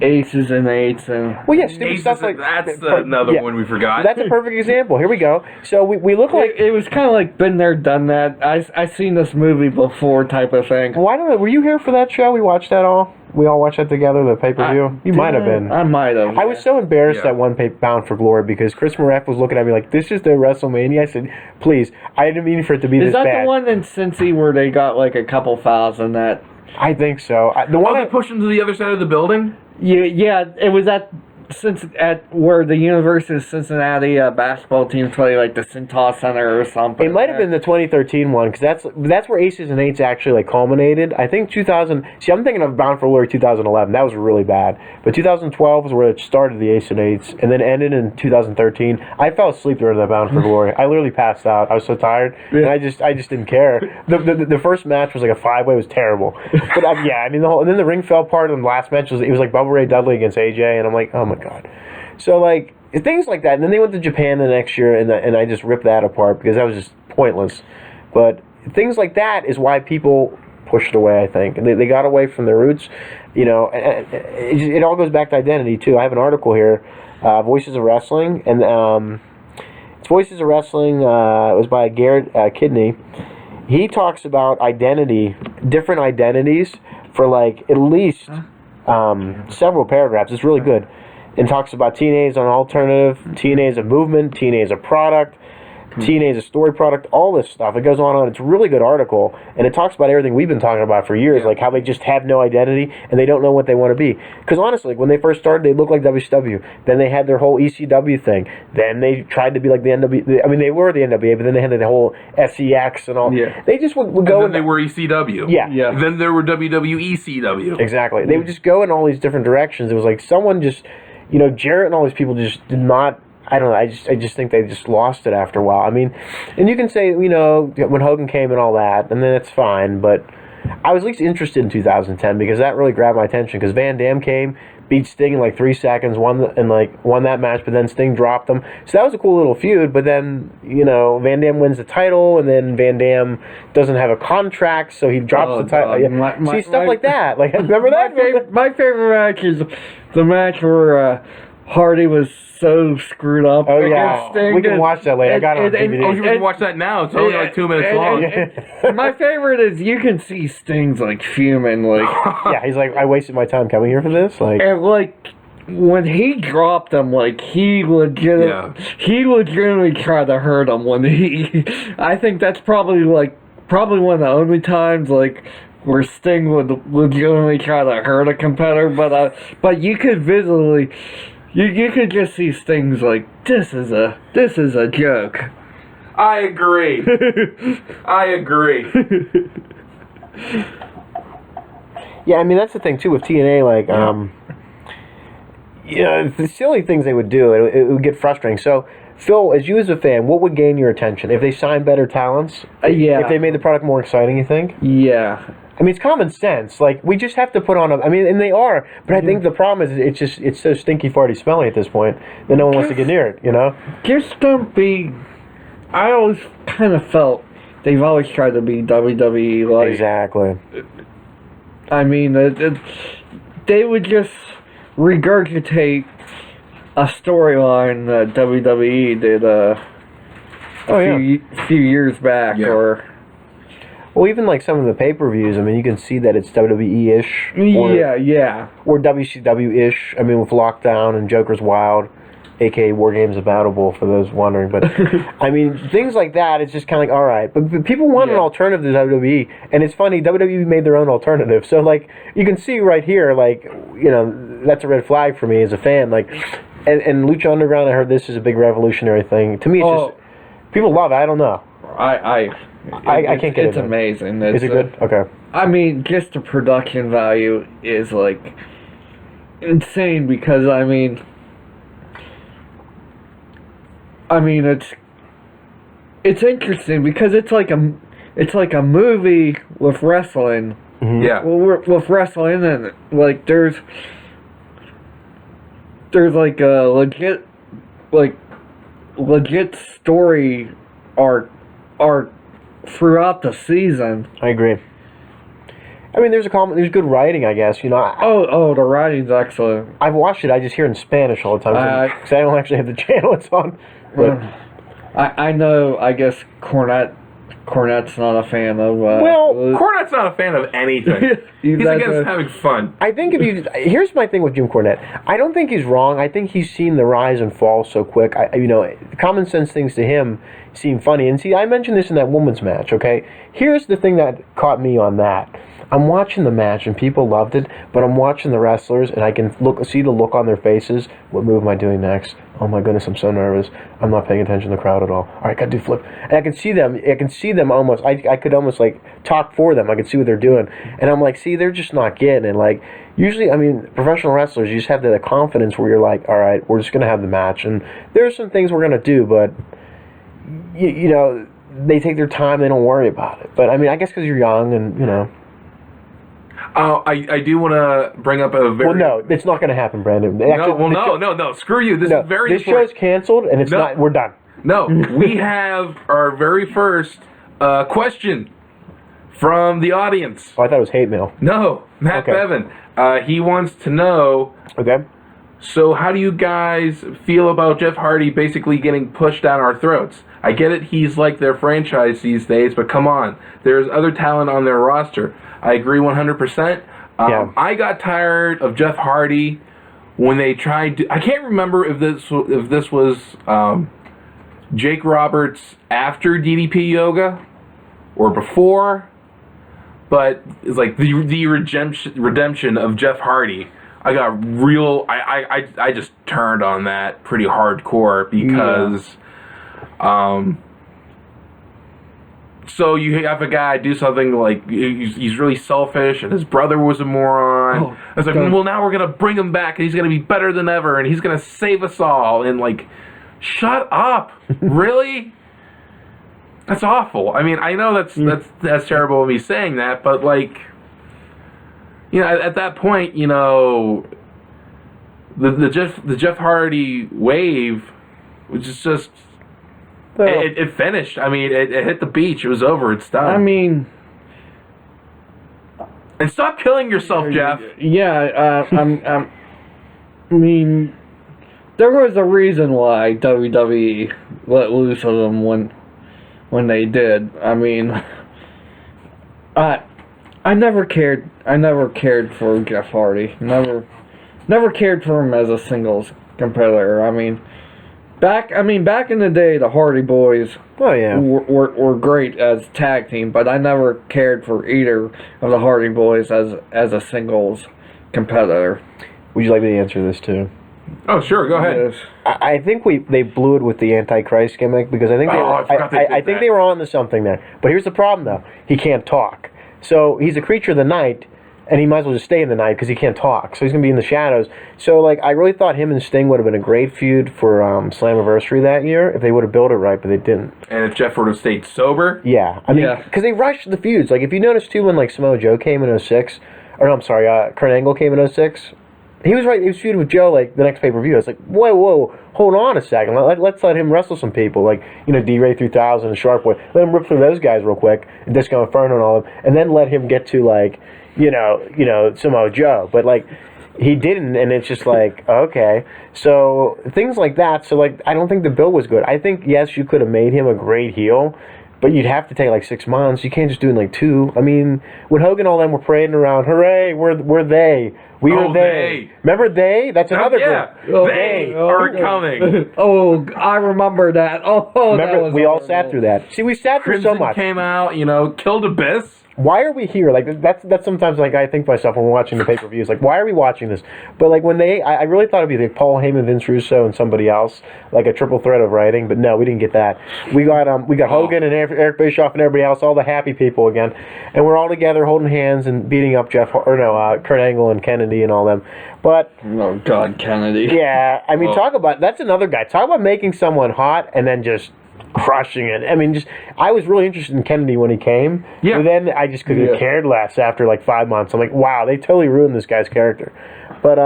aces and eights and. Well, yeah, stupid stuff like that's another one we forgot. That's a perfect example. Here we go. So we look like it was kind of like been there, done that. I seen this movie before type of thing. Well, I don't know. Were you here for that show? We watched that all. We all watched that together, the pay-per-view. You might have been. I might have. I was so embarrassed at one Bound for Glory because Chris Moretz was looking at me like, "This is the WrestleMania." I said, "Please, I didn't mean for it to be this bad." Is that the one in Cincy where they got like a couple fouls in that? I think so. The one they pushed him to the other side of the building. Yeah, it was at at where the University of Cincinnati basketball teams play, like the Cintas Center or something. It might have been the 2013 one, because that's where Aces and Eights actually like culminated. I think 2000. See, I'm thinking of Bound for Glory 2011. That was really bad. But 2012 was where it started, the Aces and Eights, and then ended in 2013. I fell asleep during that Bound for Glory. I literally passed out. I was so tired, and I just didn't care. The first match was like a 5-way. It was terrible. But yeah, I mean and then the ring fell part of the last match was like Bubba Ray Dudley against AJ, and I'm like, oh my god. So like things like that, and then they went to Japan the next year, and I just ripped that apart because that was just pointless. But things like that is why people pushed away, I think, and they got away from their roots. And it all goes back to identity too. I have an article here, Voices of Wrestling, and it's Voices of Wrestling. It was by Garrett Kidney. He talks about identity, different identities for like at least several paragraphs. It's really good. And talks about TNA as an alternative, TNA as a movement, TNA as a product, TNA as a story product, all this stuff. It goes on. It's a really good article, and it talks about everything we've been talking about for years, like how they just have no identity and they don't know what they want to be. Because honestly, when they first started, they looked like WCW. Then they had their whole ECW thing. Then they tried to be like the NWA. I mean, they were the NWA, but then they had the whole SEX and all. Yeah. They just would go. And then they were ECW. Yeah. Then there were WWECW. Exactly. They would just go in all these different directions. It was like someone just, Jarrett and all these people just did not. I don't know. I just think they just lost it after a while. I mean, and you can say, when Hogan came and all that, and then it's fine. But I was at least interested in 2010 because that really grabbed my attention. Because Van Dam came, beat Sting in like 3 seconds, won that match, but then Sting dropped him. So that was a cool little feud. But then Van Dam wins the title, and then Van Dam doesn't have a contract, so he drops the title. Yeah. See, stuff like that. Like, remember that? My favorite match is the match where Hardy was so screwed up. Oh yeah, we can watch that later. I got it on DVD. You can watch that now. It's only like 2 minutes long. My favorite is you can see Sting's like fuming, like yeah, he's like, I wasted my time coming here for this, like, and like when he dropped him, like he legitimately tried to hurt him when he. I think that's probably one of the only times like where Sting would legitimately try to hurt a competitor, but you could visually. You could just see Sting's like, this is a joke. I agree. I agree. Yeah, I mean that's the thing too with TNA. Like, the silly things they would do, it would get frustrating. So, Phil, as you as a fan, what would gain your attention if they signed better talents? Yeah. If they made the product more exciting, you think? Yeah. I mean, it's common sense. Like, we just have to put on and they are. But I think the problem is it's so stinky, farty, smelly at this point that no one wants to get near it, Just don't be... I always kind of felt they've always tried to be WWE like... Exactly. I mean, they would just regurgitate a storyline that WWE did a few years back, or... Well, even like some of the pay-per-views, I mean, you can see that it's WWE-ish. Or WCW-ish. I mean, with Lockdown and Joker's Wild, a.k.a. War Games Aboutable, for those wondering. But, I mean, things like that, it's just kind of like, all right. But people want an alternative to WWE. And it's funny, WWE made their own alternative. So, like, you can see right here, like, that's a red flag for me as a fan. Like, and Lucha Underground, I heard this is a big revolutionary thing. To me, it's just, people love it. I don't know. I can't get it. It's amazing. Is it good? Okay. I mean, just the production value is like insane because I mean it's interesting because it's like a movie with wrestling. Mm-hmm. Yeah. With wrestling and like there's like a legit story arc throughout the season. I agree. I mean, there's good writing, I guess. The writing's excellent. I've watched it. I just hear it in Spanish all the time because I don't actually have the channel it's on. But I know. I guess Cornette Cornette's not a fan of. Cornette's not a fan of anything. He's against having fun. I think here's my thing with Jim Cornette. I don't think he's wrong. I think he's seen the rise and fall so quick. Common sense things to him seem funny. And see, I mentioned this in that women's match. Okay, here's the thing that caught me on that. I'm watching the match and people loved it, but I'm watching the wrestlers and I can see the look on their faces. What move am I doing next? Oh my goodness, I'm so nervous. I'm not paying attention to the crowd at all. All right, gotta do flip. And I can see them almost. I could almost like talk for them. I could see what they're doing, and I'm like, see, they're just not getting it. Like usually, I mean, professional wrestlers, you just have the confidence where you're like, all right, we're just gonna have the match, and there's some things we're gonna do, but you know, they take their time. They don't worry about it. But I mean, I guess because you're young and you know. I do want to bring up a very... Well, no, it's not going to happen, Brandon. No. Screw you. This is very important. This show's canceled, and it's not... We're done. No, we have our very first question from the audience. Oh, I thought it was hate mail. No, Matt Bevan. He wants to know... Okay. So how do you guys feel about Jeff Hardy basically getting pushed down our throats? I get it, he's like their franchise these days, but come on. There's other talent on their roster. I agree 100%. I got tired of Jeff Hardy when they tried to... I can't remember if this was Jake Roberts after DDP Yoga or before, but it's like the redemption of Jeff Hardy. I got real... I just turned on that pretty hardcore because... So you have a guy do something like he's really selfish, and his brother was a moron. It's like, well, now we're gonna bring him back, and he's gonna be better than ever, and he's gonna save us all. And like, shut up, really? That's awful. I mean, I know that's terrible of me saying that, but like, you know, at that point, you know, the Jeff Hardy wave was just. It finished. I mean, it hit the beach. It was over. It's done. I mean... And stop killing yourself, Jeff. Yeah, I mean... There was a reason why WWE let loose of them when they did. I mean... I never cared for Jeff Hardy. Never cared for him as a singles competitor. I mean... Back in the day, the Hardy Boys were great as tag team, but I never cared for either of the Hardy Boys as a singles competitor. Would you like me to answer this too? Oh, sure, go ahead. Yes. I think they blew it with the Antichrist gimmick because I think they were on to something there. But here's the problem, though: he can't talk, so he's a creature of the night. And he might as well just stay in the night because he can't talk. So he's going to be in the shadows. So, like, I really thought him and Sting would have been a great feud for Slammiversary that year if they would have built it right, but they didn't. And if Jeff would have stayed sober? Yeah. I mean, because they rushed the feuds. Like, if you notice, too, when, like, Samoa Joe came in 06, or no, I'm sorry, Kurt Angle came in 06, he was feuding with Joe, like, the next pay-per-view. It's like, whoa, hold on a second. Let's let him wrestle some people. Like, you know, D-Ray 3000 and Sharp Boy. Let him rip through those guys real quick, and Disco Inferno and all of them, and then let him get to, like... You know, Samoa Joe, but like he didn't, and it's just like okay. So things like that. So like, I don't think the bill was good. I think yes, you could have made him a great heel, but you'd have to take like 6 months. You can't just do it in like 2. I mean, when Hogan and all them were parading around, hooray, we're they. We were they. Remember they? That's another group. They are coming. Oh, I remember that. Oh, remember we all sat through that. See, we sat through so much. Came out, you know, killed Abyss. Why are we here? Like that's sometimes like I think to myself when we're watching the pay-per-views, like why are we watching this? But like when I really thought it'd be like Paul Heyman, Vince Russo, and somebody else, like a triple threat of writing. But no, we didn't get that. We got Hogan and Eric Bischoff and everybody else, all the happy people again, and we're all together holding hands and beating up Kurt Angle and Kennedy and all them. But oh God, Kennedy. Yeah, I mean, talk about that's another guy. Talk about making someone hot and then just. Crushing it. I mean, I was really interested in Kennedy when he came. Yeah. But then I just could have cared less after like 5 months. I'm like, wow, they totally ruined this guy's character. But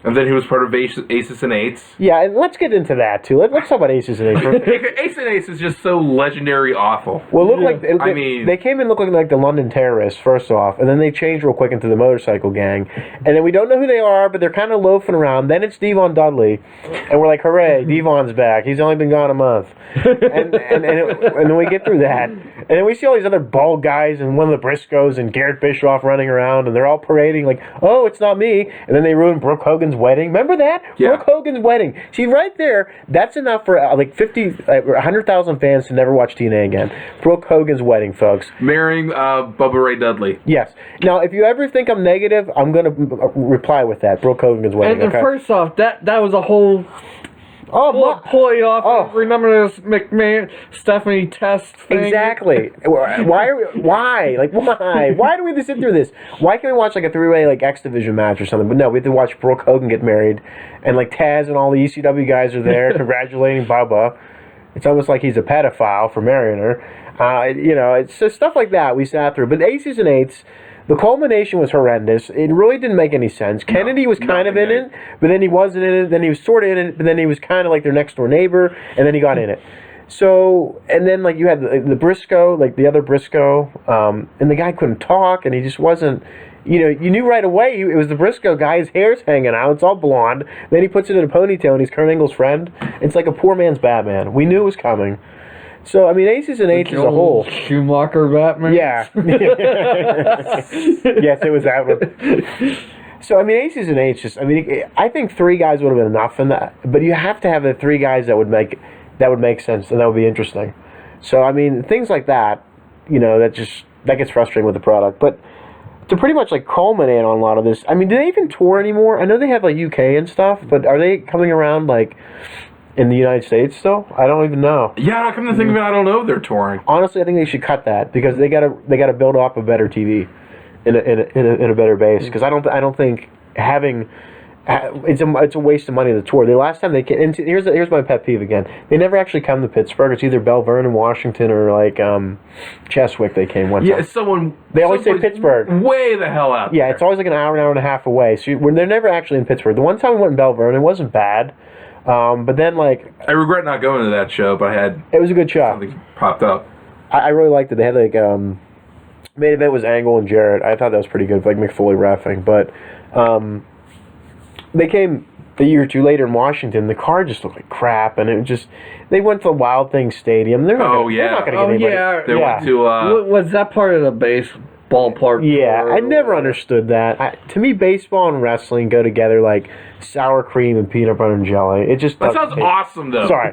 And then he was part of Aces and Eights. Yeah, and let's get into that too. Let's talk about Aces and Eights. Aces and Eights is just so legendary awful. Well, they came in looking like the London terrorists first off, and then they changed real quick into the motorcycle gang, and then we don't know who they are, but they're kind of loafing around. Then it's Devon Dudley, and we're like, hooray, Devon's back. He's only been gone a month, and then we get through that, and then we see all these other bald guys and one of the Briscoes and Garrett Bischoff running around, and they're all parading like, oh, it's not me, and then they ruined Brooke Hogan's wedding. Remember that? Yeah. Brooke Hogan's wedding. See, right there, that's enough for 100,000 fans to never watch TNA again. Brooke Hogan's wedding, folks. Marrying Bubba Ray Dudley. Yes. Now, if you ever think I'm negative, I'm going to reply with that. Brooke Hogan's wedding. And first off, that was a whole... ploy off. Oh. Remember this McMahon Stephanie Test thing? Exactly. Why? Like, why? Why do we have to sit through this? Why can't we watch like a three-way like X Division match or something? But no, we have to watch Brooke Hogan get married, and like Taz and all the ECW guys are there congratulating Bubba. It's almost like he's a pedophile for marrying her. It's just stuff like that we sat through. But Aces and Eights. The culmination was horrendous. It really didn't make any sense. Kennedy was kind of in it, but then he wasn't in it. Then he was sort of in it, but then he was kind of like their next door neighbor, and then he got in it. So, and then like you had the Briscoe, like the other Briscoe, and the guy couldn't talk, and he just wasn't. You knew right away it was the Briscoe guy. His hair's hanging out. It's all blonde. Then he puts it in a ponytail, and he's Kurt Angle's friend. It's like a poor man's Batman. We knew it was coming. So, I mean, Aces and Eights as a whole. Schumacher Batman? Yeah. Yes, it was that one. So, I mean, Aces and Eights I think three guys would have been enough in that. But you have to have the three guys that would make sense, and that would be interesting. So, I mean, things like that, that gets frustrating with the product. But to pretty much, like, culminate on a lot of this, I mean, do they even tour anymore? I know they have, like, UK and stuff, but are they coming around, like... in the United States still? I don't even know. Yeah, come to think of it, I don't know if they're touring. Honestly, I think they should cut that because they gotta build up a better TV in a better base. Because I don't think having it's a waste of money to tour. The last time they came, and here's my pet peeve again. They never actually come to Pittsburgh. It's either Belle Vernon, Washington, or like Cheswick. They came one time. Yeah, they always say Pittsburgh. Way the hell out. Yeah, it's always like an hour and a half away. So they're never actually in Pittsburgh. The one time we went in Belle Vernon, it wasn't bad. But then, like... I regret not going to that show, but it was a good show. Something popped up. I really liked it. They had, like, main event was Angle and Jarrett. I thought that was pretty good, like McFoley reffing. But, they came a year or two later in Washington. The card just looked like crap, and it was just... They went to Wild Thing Stadium. They're not going to get anybody. They went to... was that part of the base ballpark? Yeah, I never understood that. To me, baseball and wrestling go together like sour cream and peanut butter and jelly. It just that sounds awesome, though. Sorry,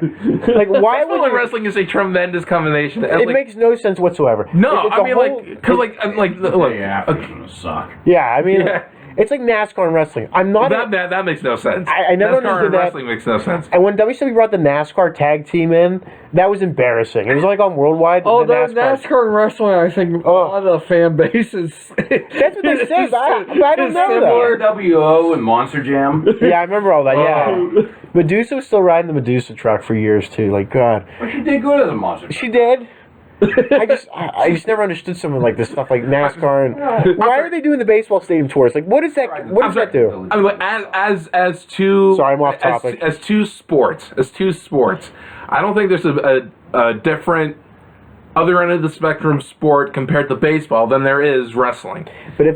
like why baseball would and wrestling is a tremendous combination. It makes no sense whatsoever. No, I mean it's gonna suck. Yeah, I mean. Yeah. It's like NASCAR and wrestling. I'm not... That makes no sense. I never NASCAR understood and that. Wrestling makes no sense. And when WCW brought the NASCAR tag team in, that was embarrassing. It was like on Worldwide. Oh, the NASCAR and wrestling, I think a lot of the fan bases... That's what they say, but I don't know, though. WO and Monster Jam. Yeah, I remember all that, yeah. Medusa was still riding the Medusa truck for years, too. Like, God. But she did good as a monster truck. She did. I just never understood something like this stuff, like NASCAR. And why are they doing the baseball stadium tours? Like, what does that? What does that do? I mean, as two. Sorry, I'm off topic. As two sports, I don't think there's a different other end of the spectrum sport compared to baseball than there is wrestling. But if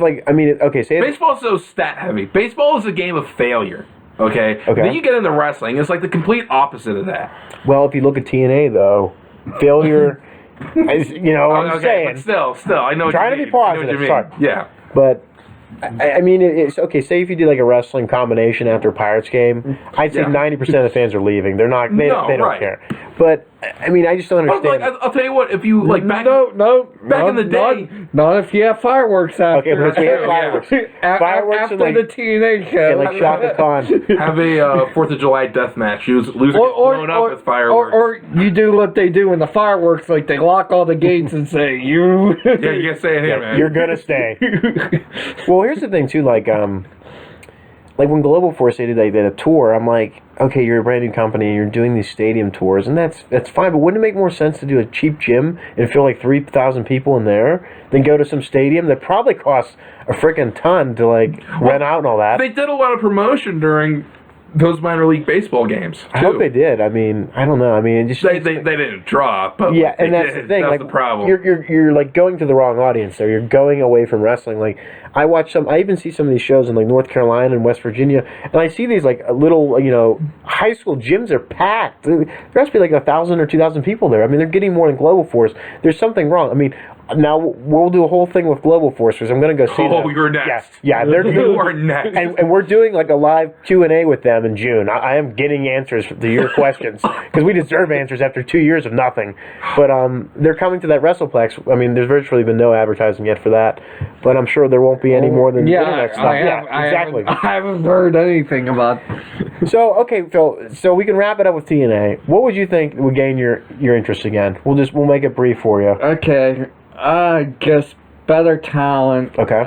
say baseball is so stat heavy. Baseball is a game of failure. Okay. Then you get into wrestling. It's like the complete opposite of that. Well, if you look at TNA though, failure. I'm saying. But still, I know. Trying to be positive. Sorry. Yeah. But I mean, it's okay. Say if you do like a wrestling combination after a Pirates game, I'd say 90% of the fans are leaving. They're not. They don't care. But I mean, I just don't understand. I'll tell you what. If you like back in the day, not if you have fireworks after. Okay, but if we have fireworks, fireworks after the TNA show, like Shaka Khan, have a 4th of July death match. Losers get blown up with fireworks, or you do what they do in the fireworks, like they lock all the gates and say you. Yeah, you can't stay in here, man. You're gonna stay. Well, here's the thing too. Like, like when Global Force they did a tour, I'm like, okay, you're a brand new company and you're doing these stadium tours, and that's fine, but wouldn't it make more sense to do a cheap gym and fill like 3,000 people in there than go to some stadium that probably costs a freaking ton to like rent out and all that? They did a lot of promotion during those minor league baseball games, too. I hope they did. I mean, I don't know. I mean, it just They didn't draw, but yeah, they and that's did. the thing. That's Like the problem. You're like going to the wrong audience there. You're going away from wrestling. Like I even see some of these shows in like North Carolina and West Virginia, and I see these like little high school gyms are packed. There has to be like 1,000 or 2,000 people there. I mean, they're getting more than Global Force. There's something wrong. I mean. Now we'll do a whole thing with Global Force because I'm going to go see them. Oh, you're next. Yeah, You are next. and we're doing like a live Q&A with them in June. I am getting answers to your questions because we deserve answers after 2 years of nothing. But they're coming to that WrestlePlex. I mean, there's virtually been no advertising yet for that, but I'm sure there won't be any more than internet stuff. Exactly. I haven't heard anything about. So okay, Phil. So we can wrap it up with TNA. What would you think would gain your interest again? We'll make it brief for you. Okay. Just better talent. Okay.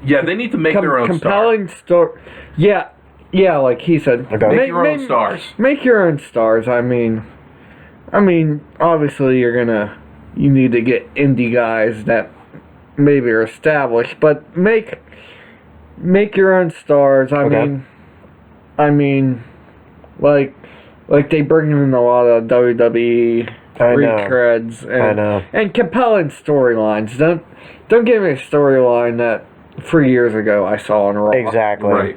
Yeah, they need to make their own compelling story. Yeah, like he said. Okay. Make your own stars. Make your own stars. I mean, obviously you need to get indie guys that maybe are established, but make your own stars. I mean, like they bring in a lot of WWE. Retreads and compelling storylines. Don't give me a storyline that 3 years ago I saw on Raw. Exactly. Right.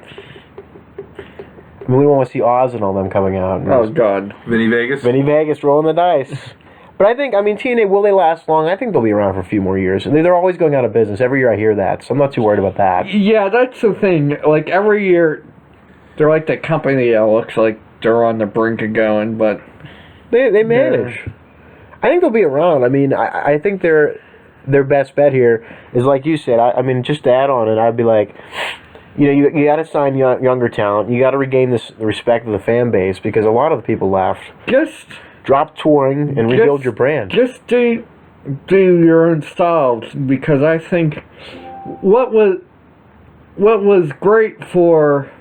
I mean, we don't want to see Oz and all them coming out. Oh God. Vinny Vegas rolling the dice. But I think, TNA, will they last long? I think they'll be around for a few more years. They're always going out of business. Every year I hear that, so I'm not too worried about that. Yeah, that's the thing. Like every year, they're like the company that looks like they're on the brink of going, but they manage. I think they'll be around. I mean, I think their best bet here is like you said. I mean, just to add on it, I'd be like, you got to sign younger talent. You got to regain the respect of the fan base because a lot of the people left. Just drop touring and rebuild your brand. Just do your own styles because I think what was great for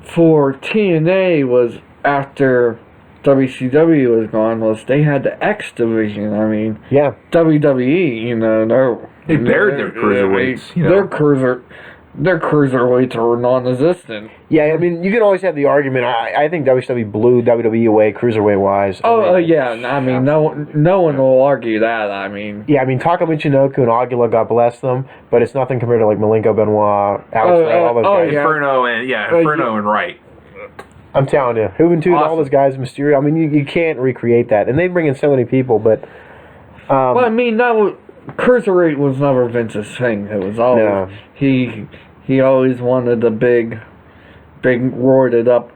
TNA was after WCW was gone was they had the X division. I mean, yeah, WWE, they buried their cruiserweights. Their cruiserweights are non-existent. Yeah, I mean, you can always have the argument. I think WCW blew WWE away cruiserweight wise. Yeah. I mean, no one will argue that. I mean, yeah. I mean, Taka Michinoku and Aguila, God bless them, but it's nothing compared to like Malenko, Benoit, Alex Wright, all those guys. Yeah. Inferno and Wright. I'm telling you, Juventud, all those guys, Mysterio. I mean, you can't recreate that, and they bring in so many people. But well, I mean, cruiserweight was never Vince's thing. It was always he always wanted the big roided up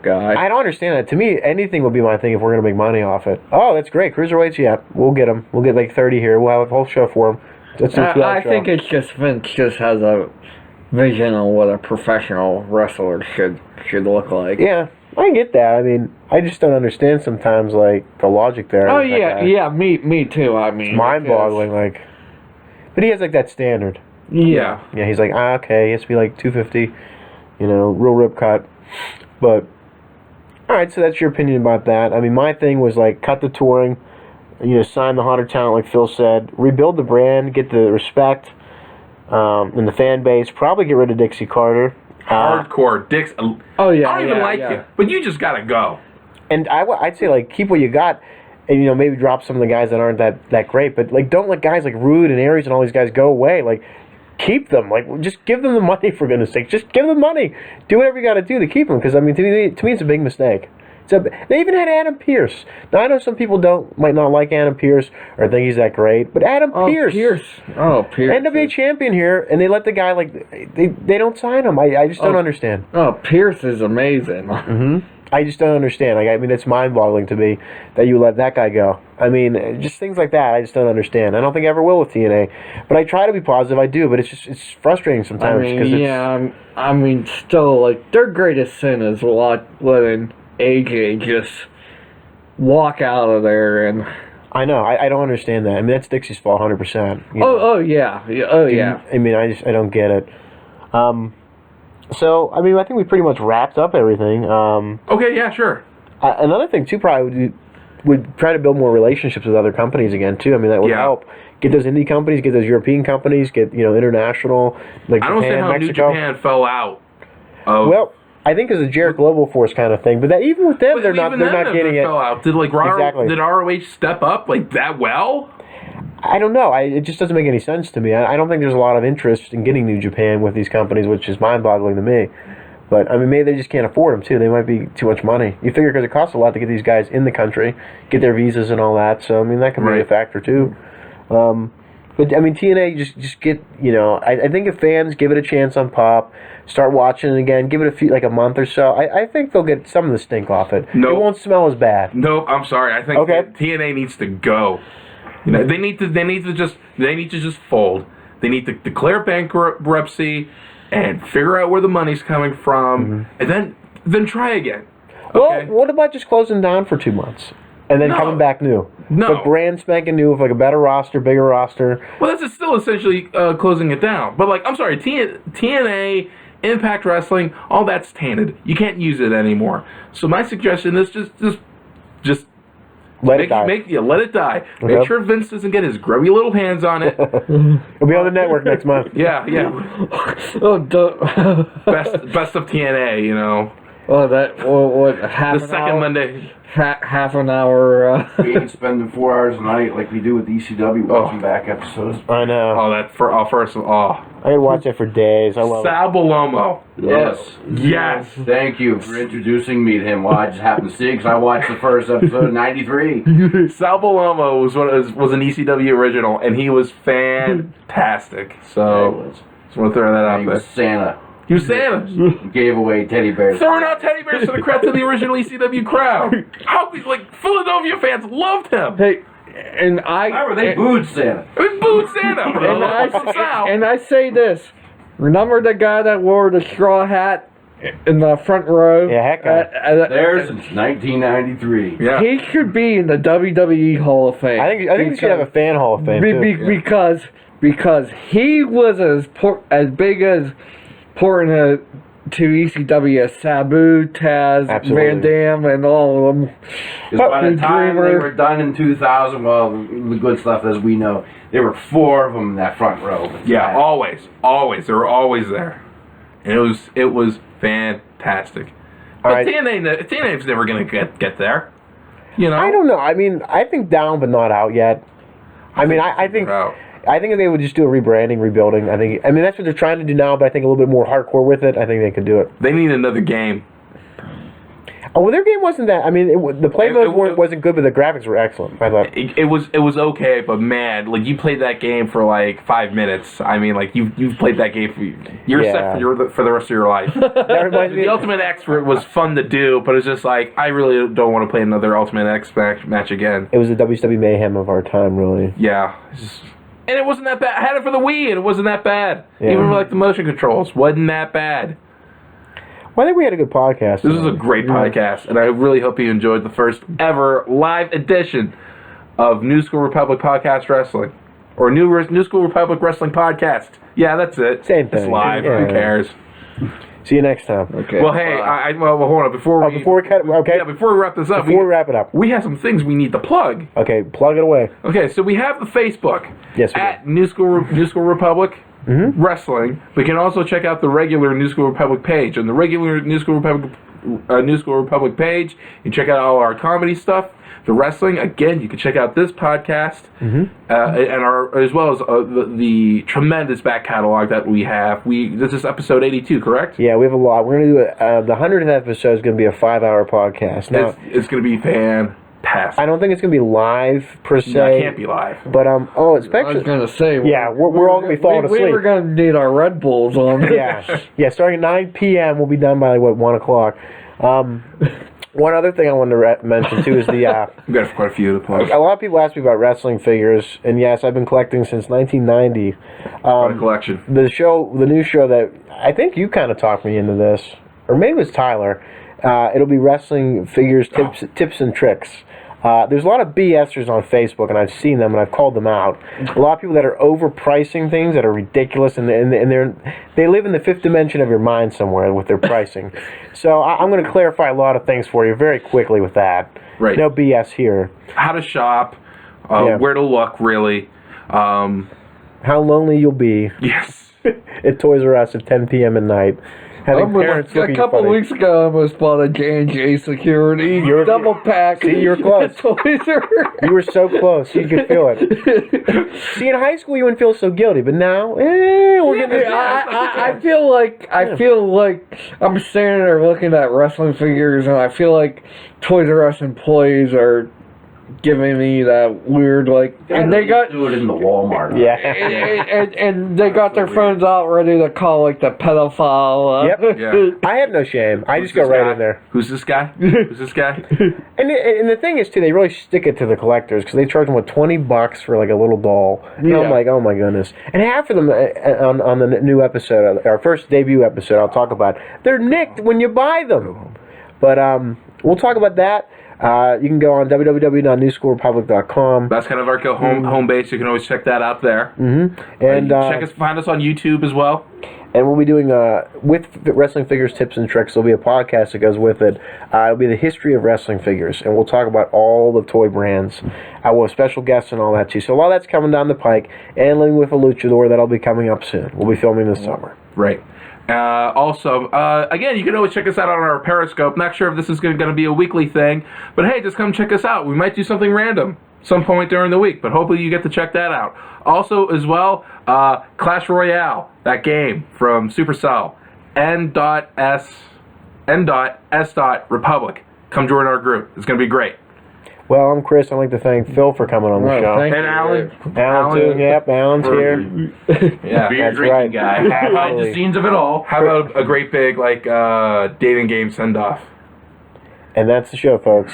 guy. I don't understand that. To me, anything would be my thing if we're gonna make money off it. Oh, that's great, cruiserweights. Yeah, we'll get them. We'll get like 30 here. We'll have a whole show for them. Let's do I think it's just Vince just has a vision on what a professional wrestler should look like. Yeah, I get that. I mean, I just don't understand sometimes, like, the logic there. Oh, yeah, me too. I mean, it's mind-boggling, like. But he has, like, that standard. Yeah. Yeah, he's like, okay, he has to be, like, 250, real rip cut. But, all right, so that's your opinion about that. I mean, my thing was, like, cut the touring, sign the hotter talent, like Phil said, rebuild the brand, get the respect in the fan base, probably get rid of Dixie Carter. Hardcore Dix. Oh yeah, I don't even like you, but you just gotta go. And I'd say like keep what you got, and maybe drop some of the guys that aren't that great. But like don't let guys like Rude and Aries and all these guys go away. Like keep them. Like just give them the money for goodness sake. Just give them money. Do whatever you got to do to keep them. Because I mean to me it's a big mistake. They even had Adam Pearce. Now I know some people might not like Adam Pearce or think he's that great, but Adam Pearce. Pierce. NWA champion here, and they let the guy they don't sign him. I just don't understand. Oh, Pearce is amazing. Mm-hmm. I just don't understand. I mean, it's mind-boggling to me that you let that guy go. I mean, just things like that. I just don't understand. I don't think I ever will with TNA, but I try to be positive. I do, but it's frustrating sometimes. I mean, still like their greatest sin is letting AJ just walk out of there and. I know. I don't understand that. I mean, that's Dixie's fault, 100%. Oh yeah. I mean, I don't get it. So, I mean, I think we pretty much wrapped up everything. Okay, yeah, sure. Another thing, too, probably would try to build more relationships with other companies again, too. I mean, that would help. Get those indie companies, get those European companies, get, international, like I don't Japan, see how Mexico. New Japan fell out. Well, I think it's a Jarrett Global Force kind of thing, but that even with them, they're not getting it. Fell out. Did did ROH step up like that well? I don't know. It just doesn't make any sense to me. I don't think there's a lot of interest in getting New Japan with these companies, which is mind-boggling to me. But, I mean, maybe they just can't afford them, too. They might be too much money. You figure because it costs a lot to get these guys in the country, get their visas and all that. So, I mean, that can be a factor, too. But, I mean, TNA, just get, I think if fans give it a chance on Pop, start watching it again, give it a month or so, I think they'll get some of the stink off it. Nope. It won't smell as bad. Nope, I'm sorry. I think TNA needs to go. They need to just fold. They need to declare bankruptcy and figure out where the money's coming from, and then try again. Okay? Well, what about just closing down for 2 months and then coming back new? No. But brand spanking new with a better roster, bigger roster. Well, that's still essentially closing it down. But I'm sorry, TNA, Impact Wrestling, all that's tainted. You can't use it anymore. So my suggestion is just let it die. Let it die. Okay. Make sure Vince doesn't get his grubby little hands on it. It'll be on the network next month. Yeah. Best of TNA, What half the an second hour? Monday. Half an hour. We ain't spending 4 hours a night like we do with ECW watching back episodes. I know. I I could watch it for days. I love it. Sal Balomo. Yes. Thank you for introducing me to him. Well, I just happened to see it because I watched the first episode of 93. Sal Balomo was an ECW original, and he was fantastic. So, just want to throw that out He there. was Santa. He was Santa. He gave away teddy bears. Throwing out teddy bears to the original ECW crowd. Philadelphia fans loved him. Hey, and Remember, they booed Santa. It booed Santa, bro. And I say this. Remember the guy that wore the straw hat in the front row? Yeah, heck There since 1993. Yeah. He should be in the WWE Hall of Fame. I think we should have a fan hall of fame, too. Because he was as big as important to ECW as Sabu, Taz, Absolutely. Van Dam, and all of them. Because by the The time they Dreamer. were done in 2000, well, the good stuff as we know, there were 4 of them in that front row. Yeah, always. They were always there. And it was fantastic. But right. TNA's never going to get there. I don't know. I mean, I think down but not out yet. I think if they would just do a rebranding, rebuilding, I mean that's what they're trying to do now, but I think a little bit more hardcore with it. I think they could do it. They need another game. Oh, well, their game wasn't that. I mean, the play mode wasn't good, but the graphics were excellent. I thought It was okay, but man, you played that game for 5 minutes. I mean, you've played that game you're set for the rest of your life. that reminds me. The Ultimate X was fun to do, but it's just I really don't want to play another Ultimate X match again. It was the WCW mayhem of our time, really. Yeah. And it wasn't that bad. I had it for the Wii, and it wasn't that bad. Yeah. Even with the motion controls, wasn't that bad. Well, I think we had a good podcast. This was a great podcast, and I really hope you enjoyed the first ever live edition of New School Republic Podcast Wrestling. Or New School Republic Wrestling Podcast. Yeah, that's it. Same thing. It's live. Yeah. Who cares? See you next time. Okay. Well, hey, hold on. Before we wrap this up, Before we wrap it up, we have some things we need to plug. okay, plug it away. Okay, so we have the Facebook Yes, we at New School Republic Wrestling. We can also check out the regular New School Republic page. On the regular New School Republic page, you can check out all our comedy stuff. The wrestling, again, you can check out this podcast, and as well as the tremendous back catalog that we have. This is episode 82, correct? Yeah, we have a lot. We're going to do the 100th episode is going to be a 5-hour podcast. Now, It's going to be fantastic. I don't think it's going to be live per se. No, it can't be live. But I was especially gonna say. Yeah, we're all gonna be falling asleep. We were gonna need our Red Bulls on. yeah. Starting at 9 p.m. We'll be done by 1 o'clock. One other thing I wanted to mention too is the. We've got quite a few to plug. A lot of people ask me about wrestling figures, and yes, I've been collecting since 1990. Quite a collection. The new show that I think you kind of talked me into this, or maybe it was Tyler. It'll be wrestling figures, tips and tricks. There's a lot of BSers on Facebook, and I've seen them, and I've called them out. A lot of people that are overpricing things that are ridiculous, and they live in the fifth dimension of your mind somewhere with their pricing. So I'm going to clarify a lot of things for you very quickly with that. Right. No BS here. How to shop, where to look, really. How lonely you'll be. Yes. At Toys R Us at 10 p.m. at night. Having parents look at A you couple funny. weeks ago, I almost bought a J&J Security double pack. See, you were close. Toys R Us. You were so close. You could feel it. See, in high school, you wouldn't feel so guilty, but now, we're getting. I feel like I'm standing there looking at wrestling figures, and I feel like Toys R Us employees are giving me that weird and they got do it in the Walmart. Yeah. and they got their phones out ready to call the pedophile. Yep. Yeah. I have no shame. I just go This right guy? in there. Who's this guy? Who's this guy? And the thing is, too, they really stick it to the collectors because they charge them, $20 for a little doll. And I'm like, oh my goodness. And half of them on the new episode, our first debut episode, I'll talk about, they're nicked when you buy them. But we'll talk about that. You can go on www.newschoolrepublic.com. That's kind of our home base. You can always check that out there. Mm-hmm. And find us on YouTube as well. And we'll be doing, with Wrestling Figures Tips and Tricks, there'll be a podcast that goes with it. It'll be the history of wrestling figures, and we'll talk about all the toy brands. We'll have special guests and all that, too. So a lot of that's coming down the pike. And Living with a Luchador, that'll be coming up soon. We'll be filming this summer. Right. Also, again, you can always check us out on our Periscope. Not sure if this is going to be a weekly thing, but hey, just come check us out. We might do something random some point during the week, but hopefully you get to check that out. Also, as well, Clash Royale, that game from Supercell, N.S. Republic. Come join our group. It's going to be great. Well, I'm Chris. I'd like to thank Phil for coming on the show. thank And Alan. Alan, too. Yep, Alan's here. Yeah. Beer That's drinking right. guy. Behind the scenes of it all. How about a great big, dating game send-off? And that's the show, folks.